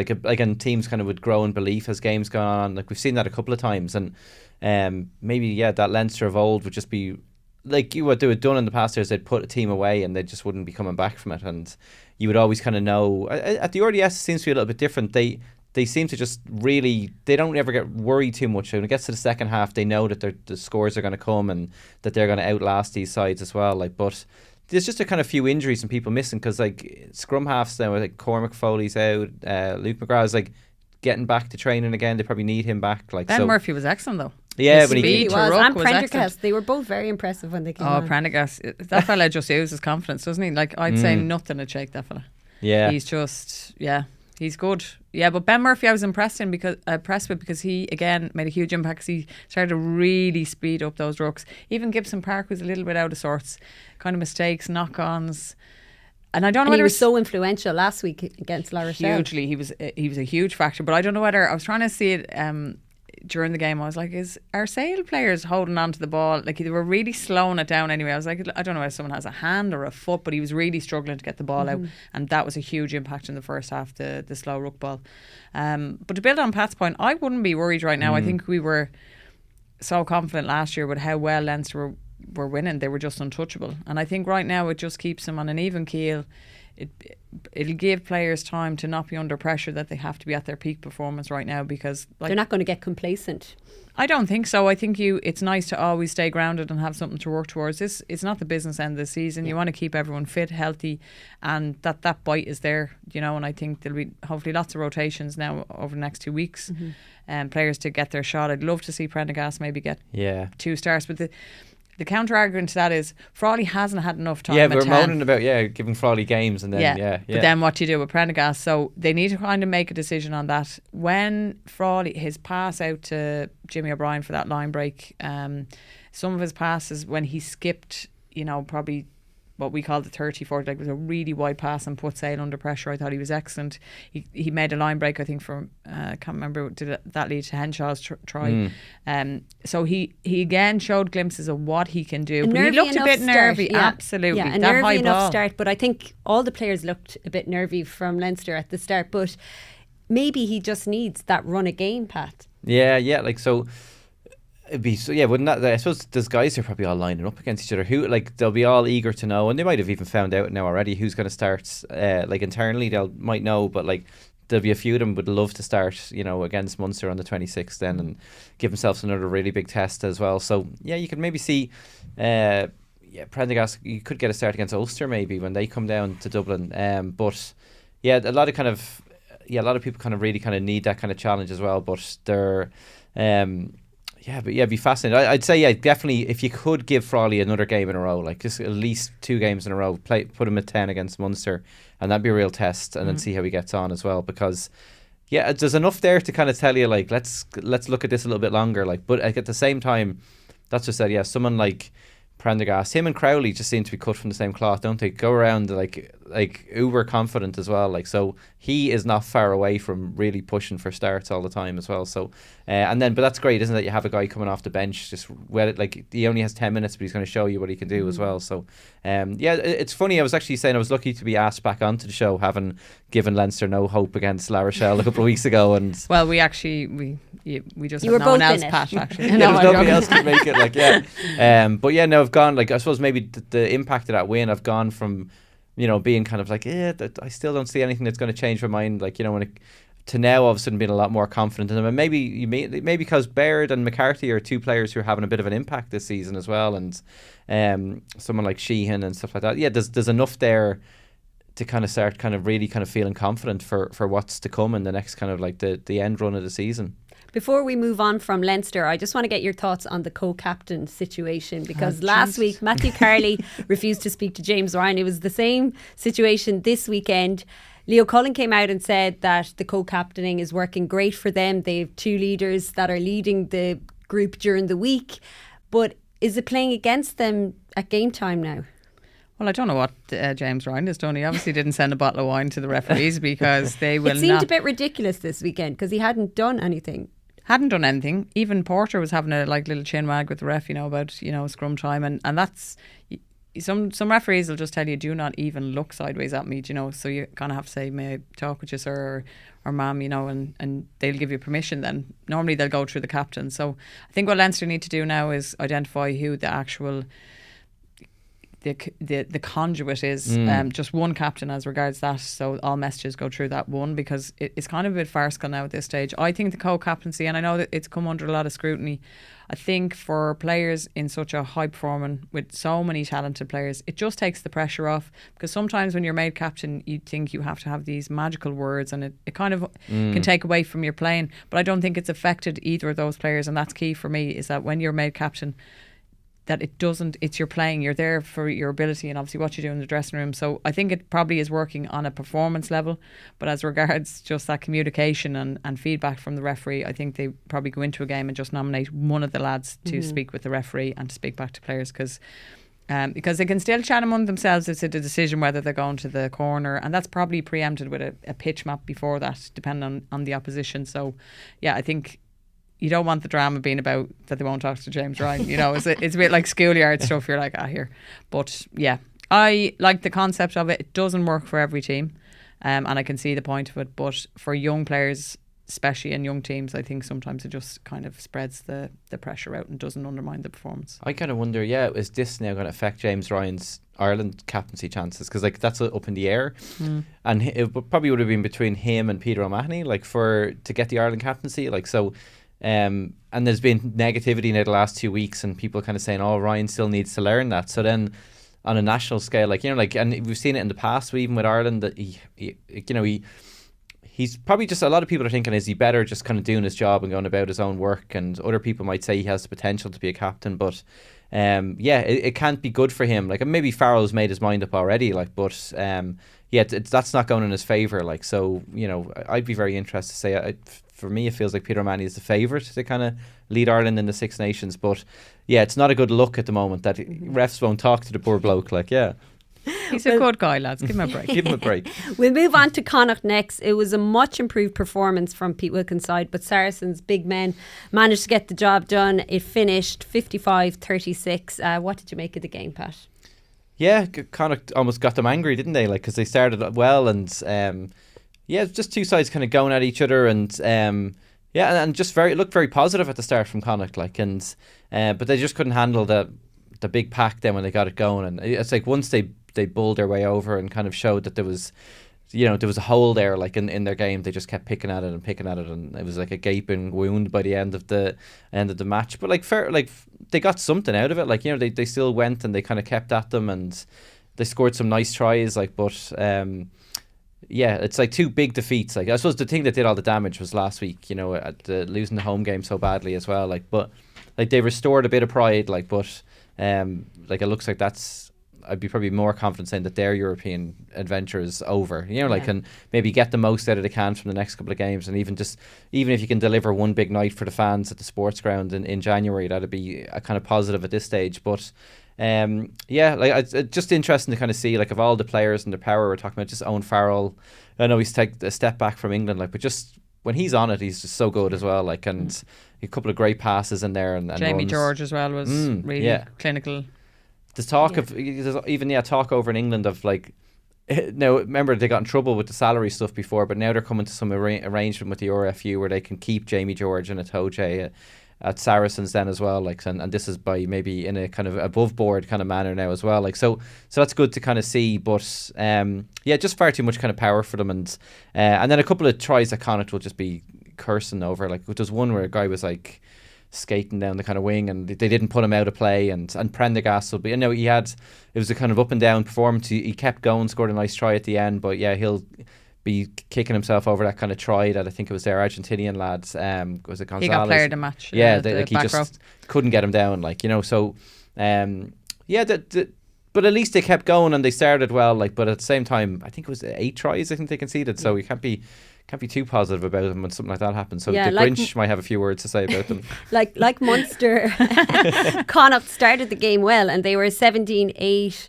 S3: teams kind of with growing belief as games go on. We've seen that a couple of times, and maybe that Leinster of old would just be what they had done in the past years. They'd put a team away and they just wouldn't be coming back from it, and you would always kind of know. At the RDS, it seems to be a little bit different. They seem to just really, they don't ever get worried too much. When it gets to the second half, they know that the scores are going to come and that they're going to outlast these sides as well. But there's just a kind of few injuries and people missing, because scrum halves now, Cormac Foley's out, Luke McGrath's getting back to training again. They probably need him back.
S4: Ben Murphy was excellent though.
S2: Yeah, when he was, and Prendergast, they were both very impressive when they came on.
S4: Prendergast, that fella just oozes confidence, doesn't he? I'd say nothing to shake that fella.
S3: Yeah,
S4: he's just he's good. Yeah, but Ben Murphy I was impressed with because he again made a huge impact, because he started to really speed up those rucks. Even Gibson Park was a little bit out of sorts, kind of mistakes, knock-ons. And I don't know whether
S2: he was so influential last week against La Rochelle.
S4: Hugely, he was a huge factor. But I don't know whether, I was trying to see it during the game. I was like, is our Sale players holding on to the ball? They were really slowing it down anyway. I was like, I don't know if someone has a hand or a foot, but he was really struggling to get the ball out, and that was a huge impact in the first half, the slow ruck ball. But to build on Pat's point, I wouldn't be worried right now. I think we were so confident last year with how well Leinster were winning. They were just untouchable, and I think right now it just keeps them on an even keel. It'll give players time to not be under pressure that they have to be at their peak performance right now, because
S2: they're not going to get complacent.
S4: I don't think so. I think it's nice to always stay grounded and have something to work towards. It's not the business end of the season. You want to keep everyone fit, healthy, and that bite is there, and I think there'll be hopefully lots of rotations now over the next 2 weeks, and players to get their shot. I'd love to see Prendergast maybe get 2 starts, but the counter argument to that is Frawley hasn't had enough time.
S3: Yeah,
S4: at
S3: we're
S4: 10.
S3: moaning about giving Frawley games and then
S4: But then what do you do with Prendergast? So they need to kind of make a decision on that. When Frawley, his pass out to Jimmy O'Brien for that line break, some of his passes when he skipped, probably what we call the 30-40, like it was a really wide pass and put Sale under pressure. I thought he was excellent. He made a line break, I think, from I can't remember, did that lead to Henshaw's try? So he again showed glimpses of what he can do. But he looked a bit nervy, absolutely.
S2: Yeah, a
S4: that
S2: nervy
S4: high
S2: enough
S4: ball.
S2: start. But I think all the players looked a bit nervy from Leinster at the start. But maybe he just needs that run of game, Pat.
S3: Yeah, like so. It'd be wouldn't that? I suppose those guys are probably all lining up against each other. Who they'll be all eager to know, and they might have even found out now already who's going to start. Internally, might know, but there'll be a few of them would love to start. Against Munster on the 26th, then and give themselves another really big test as well. So you could maybe see. Prendergast, you could get a start against Ulster maybe when they come down to Dublin. But a lot of people kind of really kind of need that kind of challenge as well. But they're. It'd be fascinating. I'd say, definitely, if you could give Frawley another game in a row, just at least 2 games in a row, put him at 10 against Munster, and that'd be a real test, and then see how he gets on as well. Because, there's enough there to kind of tell you, let's look at this a little bit longer. But at the same time, that's just said, someone like Prendergast, him and Crowley just seem to be cut from the same cloth, don't they? Go around like uber confident as well. So he is not far away from really pushing for starts all the time as well. So but that's great, isn't it? You have a guy coming off the bench, just he only has 10 minutes, but he's going to show you what he can do as well. So it's funny. I was actually saying I was lucky to be asked back onto the show, having given Leinster no hope against La Rochelle a couple of weeks ago. And
S4: well, we actually we just
S2: you
S4: have
S2: were
S4: no one
S2: both
S4: else,
S2: in it.
S4: Pat. Actually,
S3: there was nobody else to make it. But no, I've gone I suppose maybe the impact of that win. I've gone from being kind of I still don't see anything that's going to change my mind. To now all of a sudden being a lot more confident in them, and maybe because Baird and McCarthy are 2 players who are having a bit of an impact this season as well, and someone like Sheehan and stuff like that. There's enough there to kind of start kind of really kind of feeling confident for what's to come in the next kind of the end run of the season.
S2: Before we move on from Leinster, I just want to get your thoughts on the co-captain situation, because last week Matthew Carley refused to speak to James Ryan. It was the same situation this weekend. Leo Cullen came out and said that the co-captaining is working great for them. They have 2 leaders that are leading the group during the week. But is it playing against them at game time now?
S4: Well, I don't know what James Ryan has done. He obviously didn't send a bottle of wine to the referees because they will not.
S2: It seemed a bit ridiculous this weekend because he hadn't done anything.
S4: Even Porter was having a little chin wag with the ref, about scrum time, and that's some referees will just tell you, do not even look sideways at me, so you kind of have to say, may I talk with you, sir, or ma'am, and they'll give you permission. Then normally they'll go through the captain. So I think what Leinster need to do now is identify who the actual the conduit is. Just one captain as regards that, so all messages go through that one, because it's kind of a bit farcical now at this stage. I think the co-captaincy, and I know that it's come under a lot of scrutiny, I think for players in such a high performing, with so many talented players, it just takes the pressure off, because sometimes when you're made captain you think you have to have these magical words, and it kind of can take away from your playing. But I don't think it's affected either of those players, and that's key for me, is that when you're made captain, that it doesn't, it's your playing, you're there for your ability and obviously what you do in the dressing room. So I think it probably is working on a performance level, but as regards just that communication and feedback from the referee, I think they probably go into a game and just nominate one of the lads to speak with the referee and to speak back to players, because they can still chat among themselves. It's a decision whether they're going to the corner, and that's probably preempted with a pitch map before that, depending on the opposition. So I think you don't want the drama being about that they won't talk to James Ryan. It's a bit like schoolyard stuff. You're like, here. But I like the concept of it. It doesn't work for every team, and I can see the point of it. But for young players, especially in young teams, I think sometimes it just kind of spreads the pressure out and doesn't undermine the performance.
S3: I kind of wonder, is this now going to affect James Ryan's Ireland captaincy chances? Because that's up in the air, and it probably would have been between him and Peter O'Mahony, to get the Ireland captaincy, so. And there's been negativity now the last 2 weeks, and people kind of saying, Ryan still needs to learn that. So then on a national scale, and we've seen it in the past, even with Ireland, that he he's probably just, a lot of people are thinking, is he better just kind of doing his job and going about his own work? And other people might say he has the potential to be a captain, but it can't be good for him. Like, maybe Farrell's made his mind up already, like, but that's not going in his favour. Like, so, you know, I'd be very interested to say, for me, it feels like Peter O'Mahony is the favourite to kind of lead Ireland in the Six Nations. But yeah, it's not a good look at the moment that refs won't talk to the poor bloke. Like, yeah.
S4: He's a good guy, lads. Give him a break.
S3: Give him a break.
S2: We'll move on to Connacht next. It was a much improved performance from Pete Wilkins' side, but Saracens' big men managed to get the job done. It finished 55-36. What did you make of the game, Pat?
S3: Yeah, Connacht almost got them angry, didn't they? Like, because they started well, and just two sides kind of going at each other, and and just looked very positive at the start from Connacht, like, and but they just couldn't handle the big pack then when they got it going. And it's like once they bowled their way over and kind of showed that there was a hole there, like, in their game, they just kept picking at it, and it was like a gaping wound by the end of the match. But they got something out of it, like, you know, they still went and they kind of kept at them, and they scored some nice tries, like, but it's like two big defeats. Like, I suppose the thing that did all the damage was last week, you know, at losing the home game so badly as well, like, but like they restored a bit of pride, like, but like, it looks like I'd be probably more confident saying that their European adventure is over, you know, like, and maybe get the most out of they can from the next couple of games, and even if you can deliver one big night for the fans at the sports ground in January, that'd be a kind of positive at this stage. But it's just interesting to kind of see, like, of all the players and their power we're talking about, just Owen Farrell. I know he's taken a step back from England, like, but just when he's on it, he's just so good as well, like, and a couple of great passes in there, and
S4: Jamie
S3: runs.
S4: George as well was really clinical. The
S3: talk of even talk over in England of, like, now, remember, they got in trouble with the salary stuff before, but now they're coming to some arrangement with the RFU where they can keep Jamie George and Atoje at Saracens then as well, like, and this is by maybe in a kind of above board kind of manner now as well, like, so that's good to kind of see. But just far too much kind of power for them, and then a couple of tries that Connacht will just be cursing over, like, there's one where a guy was like skating down the kind of wing and they didn't put him out of play, and Prendergast will be, you know, it was a kind of up and down performance. He kept going, scored a nice try at the end, but he'll be kicking himself over that kind of try that I think it was their Argentinian lads, was it Gonzalez?
S4: He got player of the match.
S3: He just couldn't get him down, like, you know, so but at least they kept going and they started well, like, but at the same time I think it was 8 tries I think they conceded, so you can't be too positive about them when something like that happens. So the Grinch might have a few words to say about them. like Munster,
S2: Connacht started the game well, and they were 17-8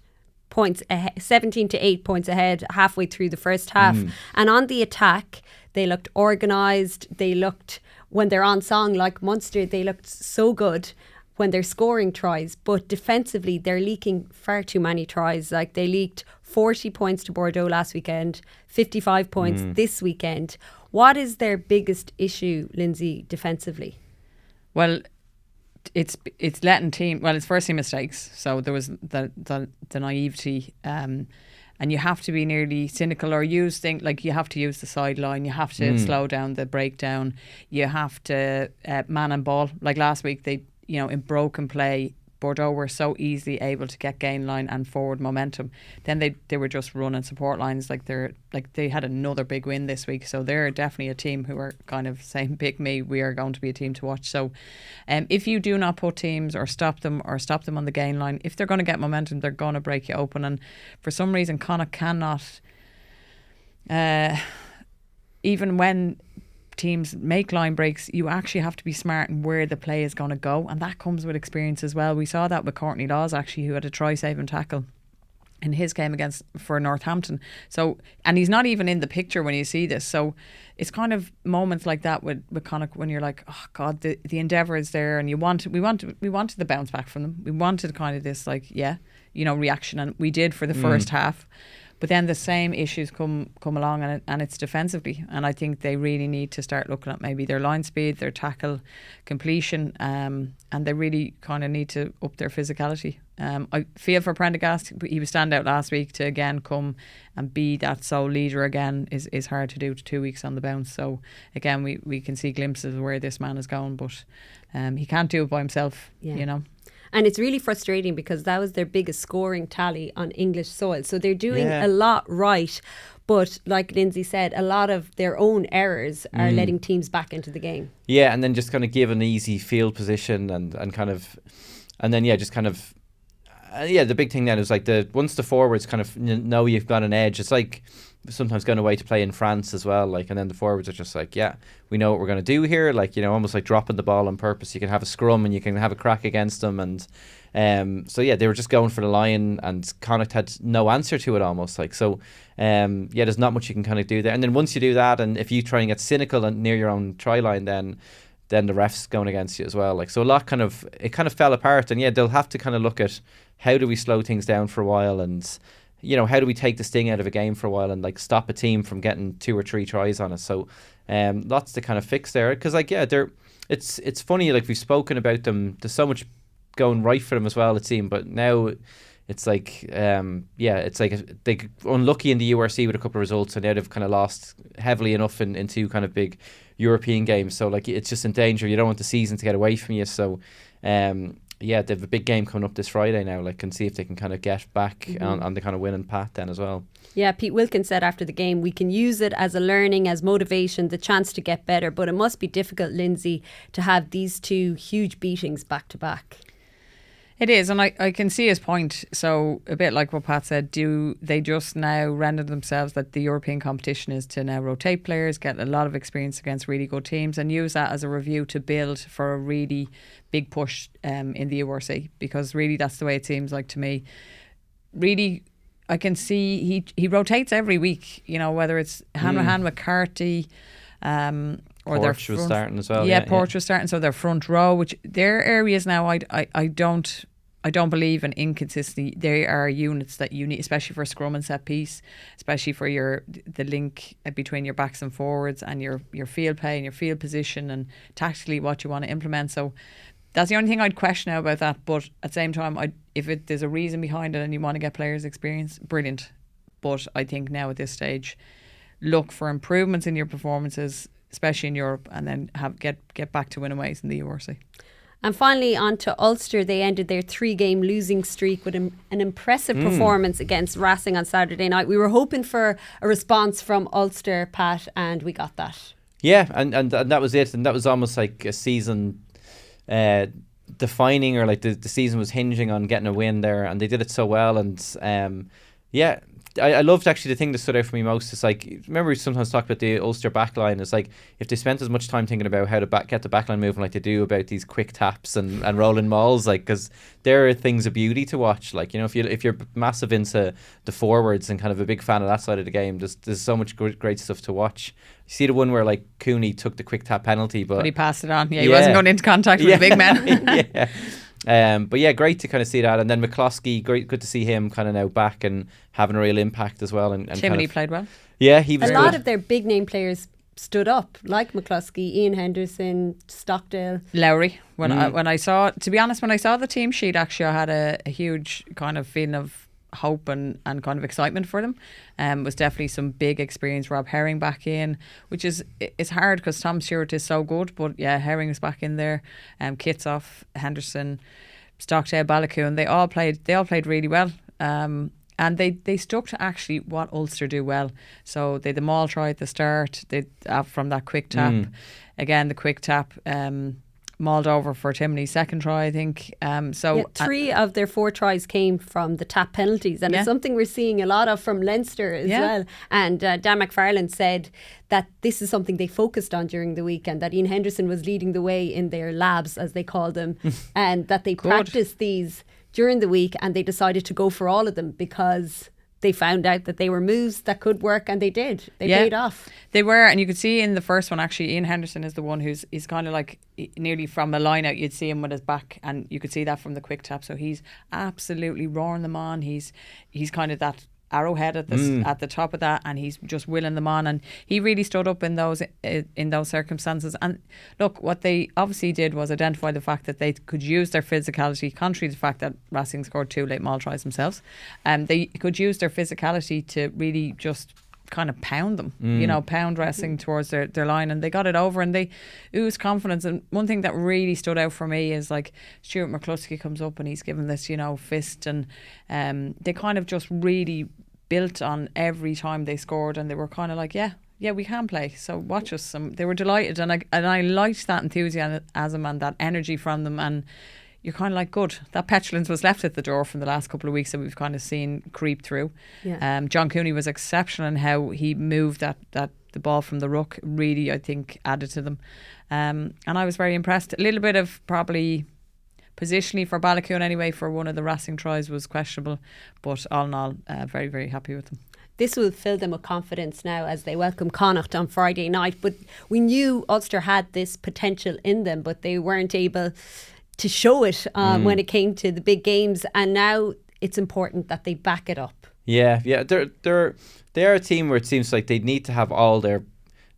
S2: points ahead, 17-8 points ahead halfway through the first half. And on the attack, they looked organised. They looked, when they're on song like Munster, they looked so good when they're scoring tries, but defensively they're leaking far too many tries. Like, they leaked 40 points to Bordeaux last weekend, 55 points this weekend. What is their biggest issue, Lindsay, defensively?
S4: Well, it's letting it's firstly mistakes. So there was the naivety, and you have to be nearly cynical or use things like you have to use the sideline, you have to slow down the breakdown, you have to man and ball. Like last week, they, you know, in broken play, Bordeaux were so easily able to get gain line and forward momentum. Then they were just running support lines like they had another big win this week. So they're definitely a team who are kind of saying, pick me, we are going to be a team to watch. So if you do not put teams or stop them on the gain line, if they're going to get momentum, they're going to break you open. And for some reason, Connacht cannot, even when teams make line breaks, you actually have to be smart in where the play is going to go, and that comes with experience as well. We saw that with Courtney Laws, actually, who had a try saving tackle in his game for Northampton. So, and he's not even in the picture when you see this. So it's kind of moments like that with Connacht when you're like, oh God, the endeavour is there, and we wanted the bounce back from them. We wanted kind of this, like, reaction, and we did for the first half. But then the same issues come along, and it's defensively. And I think they really need to start looking at maybe their line speed, their tackle completion, and they really kind of need to up their physicality. I feel for Prendergast, he was stand out last week, to again come and be that sole leader again is hard to do 2 weeks on the bounce. So again, we can see glimpses of where this man is going, but he can't do it by himself, you know.
S2: And it's really frustrating because that was their biggest scoring tally on English soil. So they're doing a lot right. But like Lindsay said, a lot of their own errors are letting teams back into the game.
S3: Yeah, and then just kind of give an easy field position and kind of, and then just kind of, the big thing then is like once the forwards kind of know you've got an edge, it's like sometimes going away to play in France as well, like, and then the forwards are just like, we know what we're going to do here, like, almost like dropping the ball on purpose. You can have a scrum and you can have a crack against them, and they were just going for the line, and Connacht had no answer to it almost, like, so there's not much you can kind of do there. And then once you do that, and if you try and get cynical and near your own try line, then the ref's going against you as well, like, so a lot kind of fell apart. And they'll have to kind of look at how do we slow things down for a while, and how do we take the sting out of a game for a while and like stop a team from getting 2 or 3 tries on us. So lots to kind of fix there, because it's funny, like, we've spoken about them, there's so much going right for them as well, it seemed, but now it's like it's like they unlucky in the URC with a couple of results, and now they've kind of lost heavily enough in 2 kind of big European games, so like it's just in danger. You don't want the season to get away from you, so they have a big game coming up this Friday now, like, and see if they can kind of get back on the kind of winning path then as well.
S2: Yeah, Pete Wilkins said after the game, we can use it as a learning, as motivation, the chance to get better, but it must be difficult, Lindsay, to have these 2 huge beatings back to back.
S4: It is, and I can see his point. So a bit like what Pat said, do they just now render themselves that the European competition is to now rotate players, get a lot of experience against really good teams, and use that as a review to build for a really big push in the URC, because really that's the way it seems like to me. Really, I can see he rotates every week, whether it's Hanrahan, McCarty, or
S3: Porch was starting as well.
S4: Porch was starting, so their front row, which their areas now, I don't believe in inconsistency. They are units that you need, especially for scrum and set piece, especially for the link between your backs and forwards, and your field play and your field position, and tactically what you want to implement. So that's the only thing I'd question now about that. But at the same time, if there's a reason behind it and you want to get players experience, brilliant. But I think now at this stage, look for improvements in your performances, especially in Europe, and then get back to winning ways in the URC.
S2: And finally, on to Ulster. They ended their 3-game losing streak with an impressive performance against Racing on Saturday night. We were hoping for a response from Ulster, Pat, and we got that.
S3: Yeah, and that was it. And that was almost like a season defining, or like the season was hinging on getting a win there, and they did it so well. And I loved actually the thing that stood out for me most is, like, remember we sometimes talk about the Ulster backline. It's like if they spent as much time thinking about how to get the backline moving like they do about these quick taps and rolling mauls, like, because there are things of beauty to watch. Like, if you're massive into the forwards and kind of a big fan of that side of the game, there's so much great stuff to watch. You see the one where like Cooney took the quick tap penalty, but
S4: he passed it on. He wasn't going into contact with the big man.
S3: But great to kind of see that. And then McCloskey, good to see him kind of now back and having a real impact as well. And
S4: Timothy played well.
S3: Yeah, he was
S2: a lot of their big name players stood up, like McCloskey, Ian Henderson, Stockdale,
S4: Lowry. When I saw the team sheet, actually I had a huge kind of feeling of hope and kind of excitement for them. Was definitely some big experience. Rob Herring back in, which it's hard because Tom Stewart is so good, but Herring is back in there. Kitsoff, Henderson, Stockdale, Balakoon, they all played really well. And they stuck to actually what Ulster do well. So they had the maul try at the start. They from that quick tap, again the quick tap. Mauled over for Timony's second try, I think.
S2: 3 of their 4 tries came from the tap penalties, and it's something we're seeing a lot of from Leinster as well. And Dan McFarlane said that this is something they focused on during the week, and that Ian Henderson was leading the way in their labs, as they call them, and that they practiced these during the week, and they decided to go for all of them because they found out that they were moves that could work, and they did. They paid off.
S4: They were, and you could see in the first one, actually, Ian Henderson is the one he's kind of like nearly from a line out, you'd see him with his back, and you could see that from the quick tap. So he's absolutely roaring them on. He's kind of that arrowhead at the top of that, and he's just willing them on, and he really stood up in those circumstances. And look, what they obviously did was identify the fact that they could use their physicality, contrary to the fact that Racing scored 2 late maul tries themselves, and they could use their physicality to really just kind of pound them, pound dressing towards their line, and they got it over and they oozed confidence. And one thing that really stood out for me is like Stuart McCluskey comes up and he's given this, fist, and they kind of just really built on every time they scored, and they were kind of like, yeah, we can play, so watch us. They were delighted, and I liked that enthusiasm and that energy from them, and you're kind of like, good. That petulance was left at the door from the last couple of weeks that we've kind of seen creep through.
S2: Yeah.
S4: John Cooney was exceptional in how he moved that the ball from the ruck. Really, I think, added to them. And I was very impressed. A little bit of probably positionally for Ballacune anyway for one of the Racing tries was questionable. But all in all, very, very happy with them.
S2: This will fill them with confidence now as they welcome Connacht on Friday night. But we knew Ulster had this potential in them, but they weren't able to show it when it came to the big games, and now it's important that they back it up.
S3: Yeah, they're a team where it seems like they need to have all their,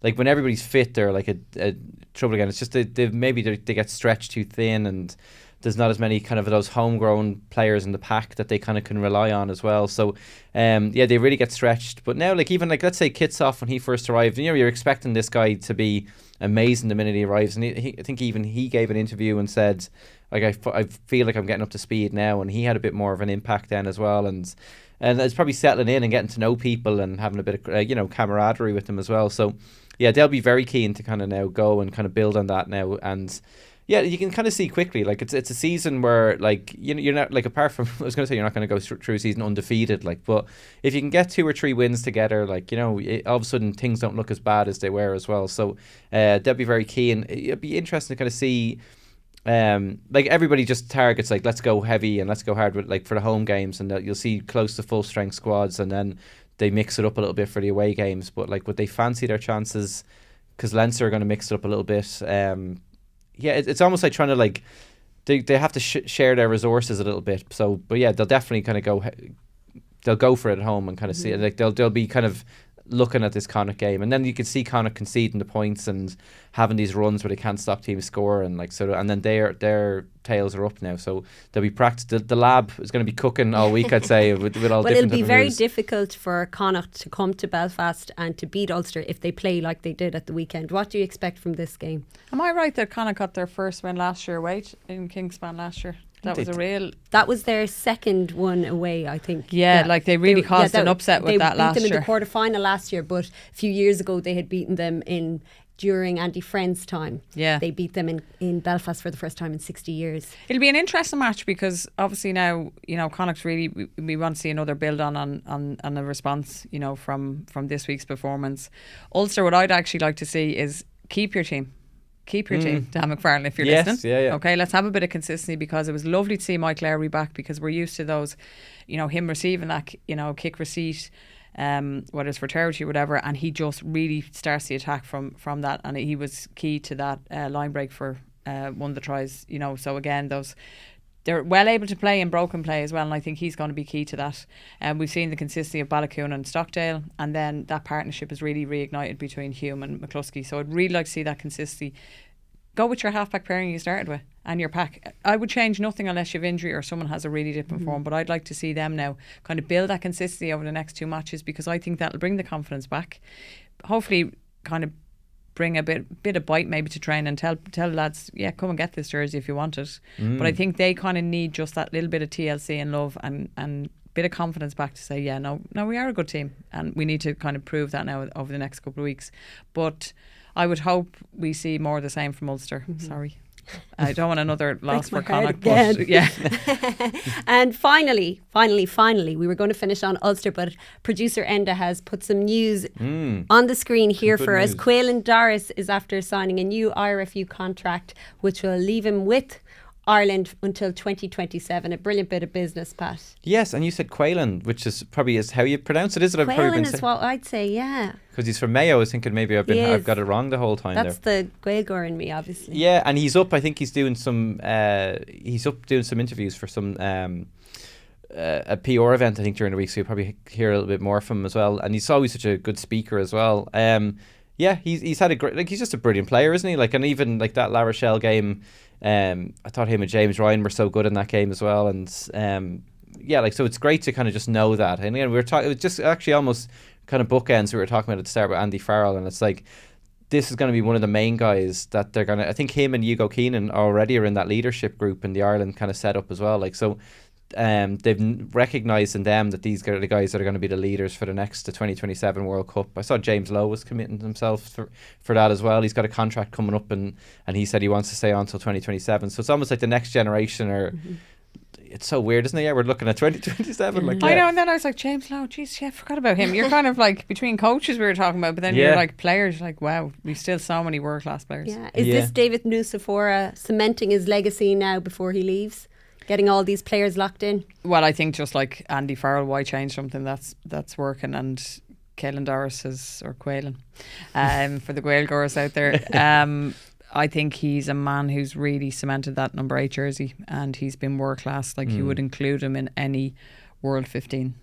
S3: like when everybody's fit, they're like a trouble again. It's just they get stretched too thin, and there's not as many kind of those homegrown players in the pack that they kind of can rely on as well. So they really get stretched. But now, like even like let's say Kitsoff when he first arrived, you're expecting this guy to be amazing the minute he arrives, and I think even he gave an interview and said, like, I feel like I'm getting up to speed now, and he had a bit more of an impact then as well, and it's probably settling in and getting to know people and having a bit of camaraderie with them as well. So yeah, they'll be very keen to kind of now go and kind of build on that now. And yeah, you can kind of see quickly, like it's a season where like you're not, like, apart from I was going to say you're not going to go through a season undefeated, like, but if you can get 2 or 3 wins together, like all of a sudden things don't look as bad as they were as well. So they'll be very keen. It'd be interesting to kind of see. Like everybody just targets like let's go heavy and let's go hard with like for the home games, and you'll see close to full strength squads, and then they mix it up a little bit for the away games. But like would they fancy their chances? Because Leinster are going to mix it up a little bit. It's almost like trying to like they have to share their resources a little bit. So, but yeah, they'll definitely kind of they'll go for it at home and kind of see it. Like they'll be kind of looking at this Connacht game, and then you can see Connacht conceding the points and having these runs where they can't stop teams score, and like so, and then their tails are up now, so they'll be practiced. The lab is going to be cooking all week, I'd say, with all. Well,
S2: it'll be very difficult for Connacht to come to Belfast and to beat Ulster if they play like they did at the weekend. What do you expect from this game?
S4: Am I right that Connacht got their first win last year away in Kingspan last year? That
S2: was their second one away, I think.
S4: Yeah, like they really caused an upset with that last year. They beat them in the
S2: quarter-final last year, but a few years ago they had beaten them during Andy Friend's time. Yeah. They beat them in Belfast for the first time in 60 years.
S4: It'll be an interesting match because obviously now, Connacht really, we want to see another build on a response, from this week's performance. Ulster, what I'd actually like to see is keep your team. Keep your team, Dan McFarlane, if you're listening. Yeah. Okay, let's have a bit of consistency, because it was lovely to see Mike Lowry back, because we're used to those, him receiving that, kick receipt, whether it's for territory or whatever, and he just really starts the attack from that, and he was key to that line break for one of the tries. So again, they're well able to play in broken play as well, and I think he's going to be key to that. We've seen the consistency of Ballacune and Stockdale, and then that partnership is really reignited between Hume and McCluskey. So I'd really like to see that consistency. Go with your half-back pairing you started with and your pack. I would change nothing unless you have injury or someone has a really different form, but I'd like to see them now kind of build that consistency over the next 2 matches, because I think that'll bring the confidence back. Hopefully kind of bring a bit of bite maybe to train, and tell lads, yeah, come and get this jersey if you want it. But I think they kind of need just that little bit of TLC and love and bit of confidence back to say, yeah, no, we are a good team, and we need to kind of prove that now over the next couple of weeks. But I would hope we see more of the same from Ulster. Sorry, I don't want another loss for Connacht, but yeah.
S2: And finally, we were going to finish on Ulster, but producer Enda has put some news on the screen here for us. Caelan Doris is after signing a new IRFU contract, which will leave him with Ireland until 2027. A brilliant bit of business, Pat.
S3: Yes, and you said Caelan, which is probably is how you pronounce it, is it?
S2: Caelan is what I'd say, yeah.
S3: Because he's from Mayo. I was thinking maybe I've got it wrong the whole time.
S2: That's the Gaeilgeoir in me, obviously.
S3: Yeah, and he's up. I think he's doing some. Doing some interviews for some a PR event, I think, during the week. So you'll probably hear a little bit more from him as well. And he's always such a good speaker as well. Yeah, he's had a great. Like, he's just a brilliant player, isn't he? Like, and even like that La Rochelle game. I thought him and James Ryan were so good in that game as well, and yeah, like, so it's great to kind of just know that. And again, we were talking, it was just actually almost kind of bookends we were talking about at the start with Andy Farrell, and it's like this is going to be one of the main guys that they're going to, I think him and Hugo Keenan already are in that leadership group in the Ireland kind of setup as well. Like, so they've recognised in them that these are the guys that are going to be the leaders for the 2027 World Cup. I saw James Lowe was committing himself for that as well. He's got a contract coming up, and he said he wants to stay on until 2027. So it's almost like the next generation are... It's so weird, isn't it? Yeah, we're looking at 2027. Like,
S4: I know, and then I was like, James Lowe, geez, yeah, I forgot about him. You're kind of like between coaches we were talking about, but then you're like players, like, wow, we've still so many world class players.
S2: Yeah. Is this David Nucifora cementing his legacy now before he leaves? Getting all these players locked in? Well,
S4: I think just like Andy Farrell, why change something that's working? And Caelan Doris or Caelan, for the Gaelgoers out there. I think he's a man who's really cemented that number 8 jersey, and he's been world class. Like, you would include him in any World 15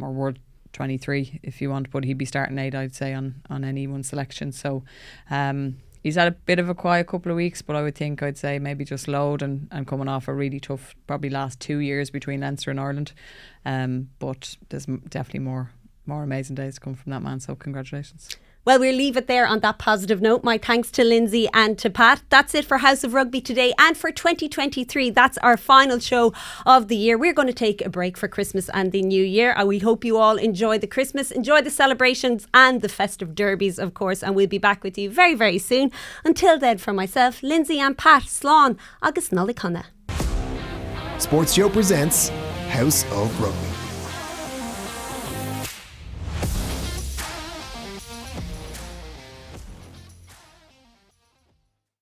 S4: or World 23 if you want, but he'd be starting 8, I'd say, on any one selection. So he's had a bit of a quiet couple of weeks, but I'd say maybe just load and coming off a really tough, probably last 2 years between Leinster and Ireland. But there's definitely more amazing days to come from that man, so congratulations.
S2: Well, we'll leave it there on that positive note. My thanks to Lindsay and to Pat. That's it for House of Rugby today and for 2023. That's our final show of the year. We're going to take a break for Christmas and the New Year. And we hope you all enjoy the Christmas, enjoy the celebrations and the festive derbies, of course. And we'll be back with you very, very soon. Until then, from myself, Lindsay and Pat, Slán agus Nolly Conna.
S1: Sports Show presents House of Rugby.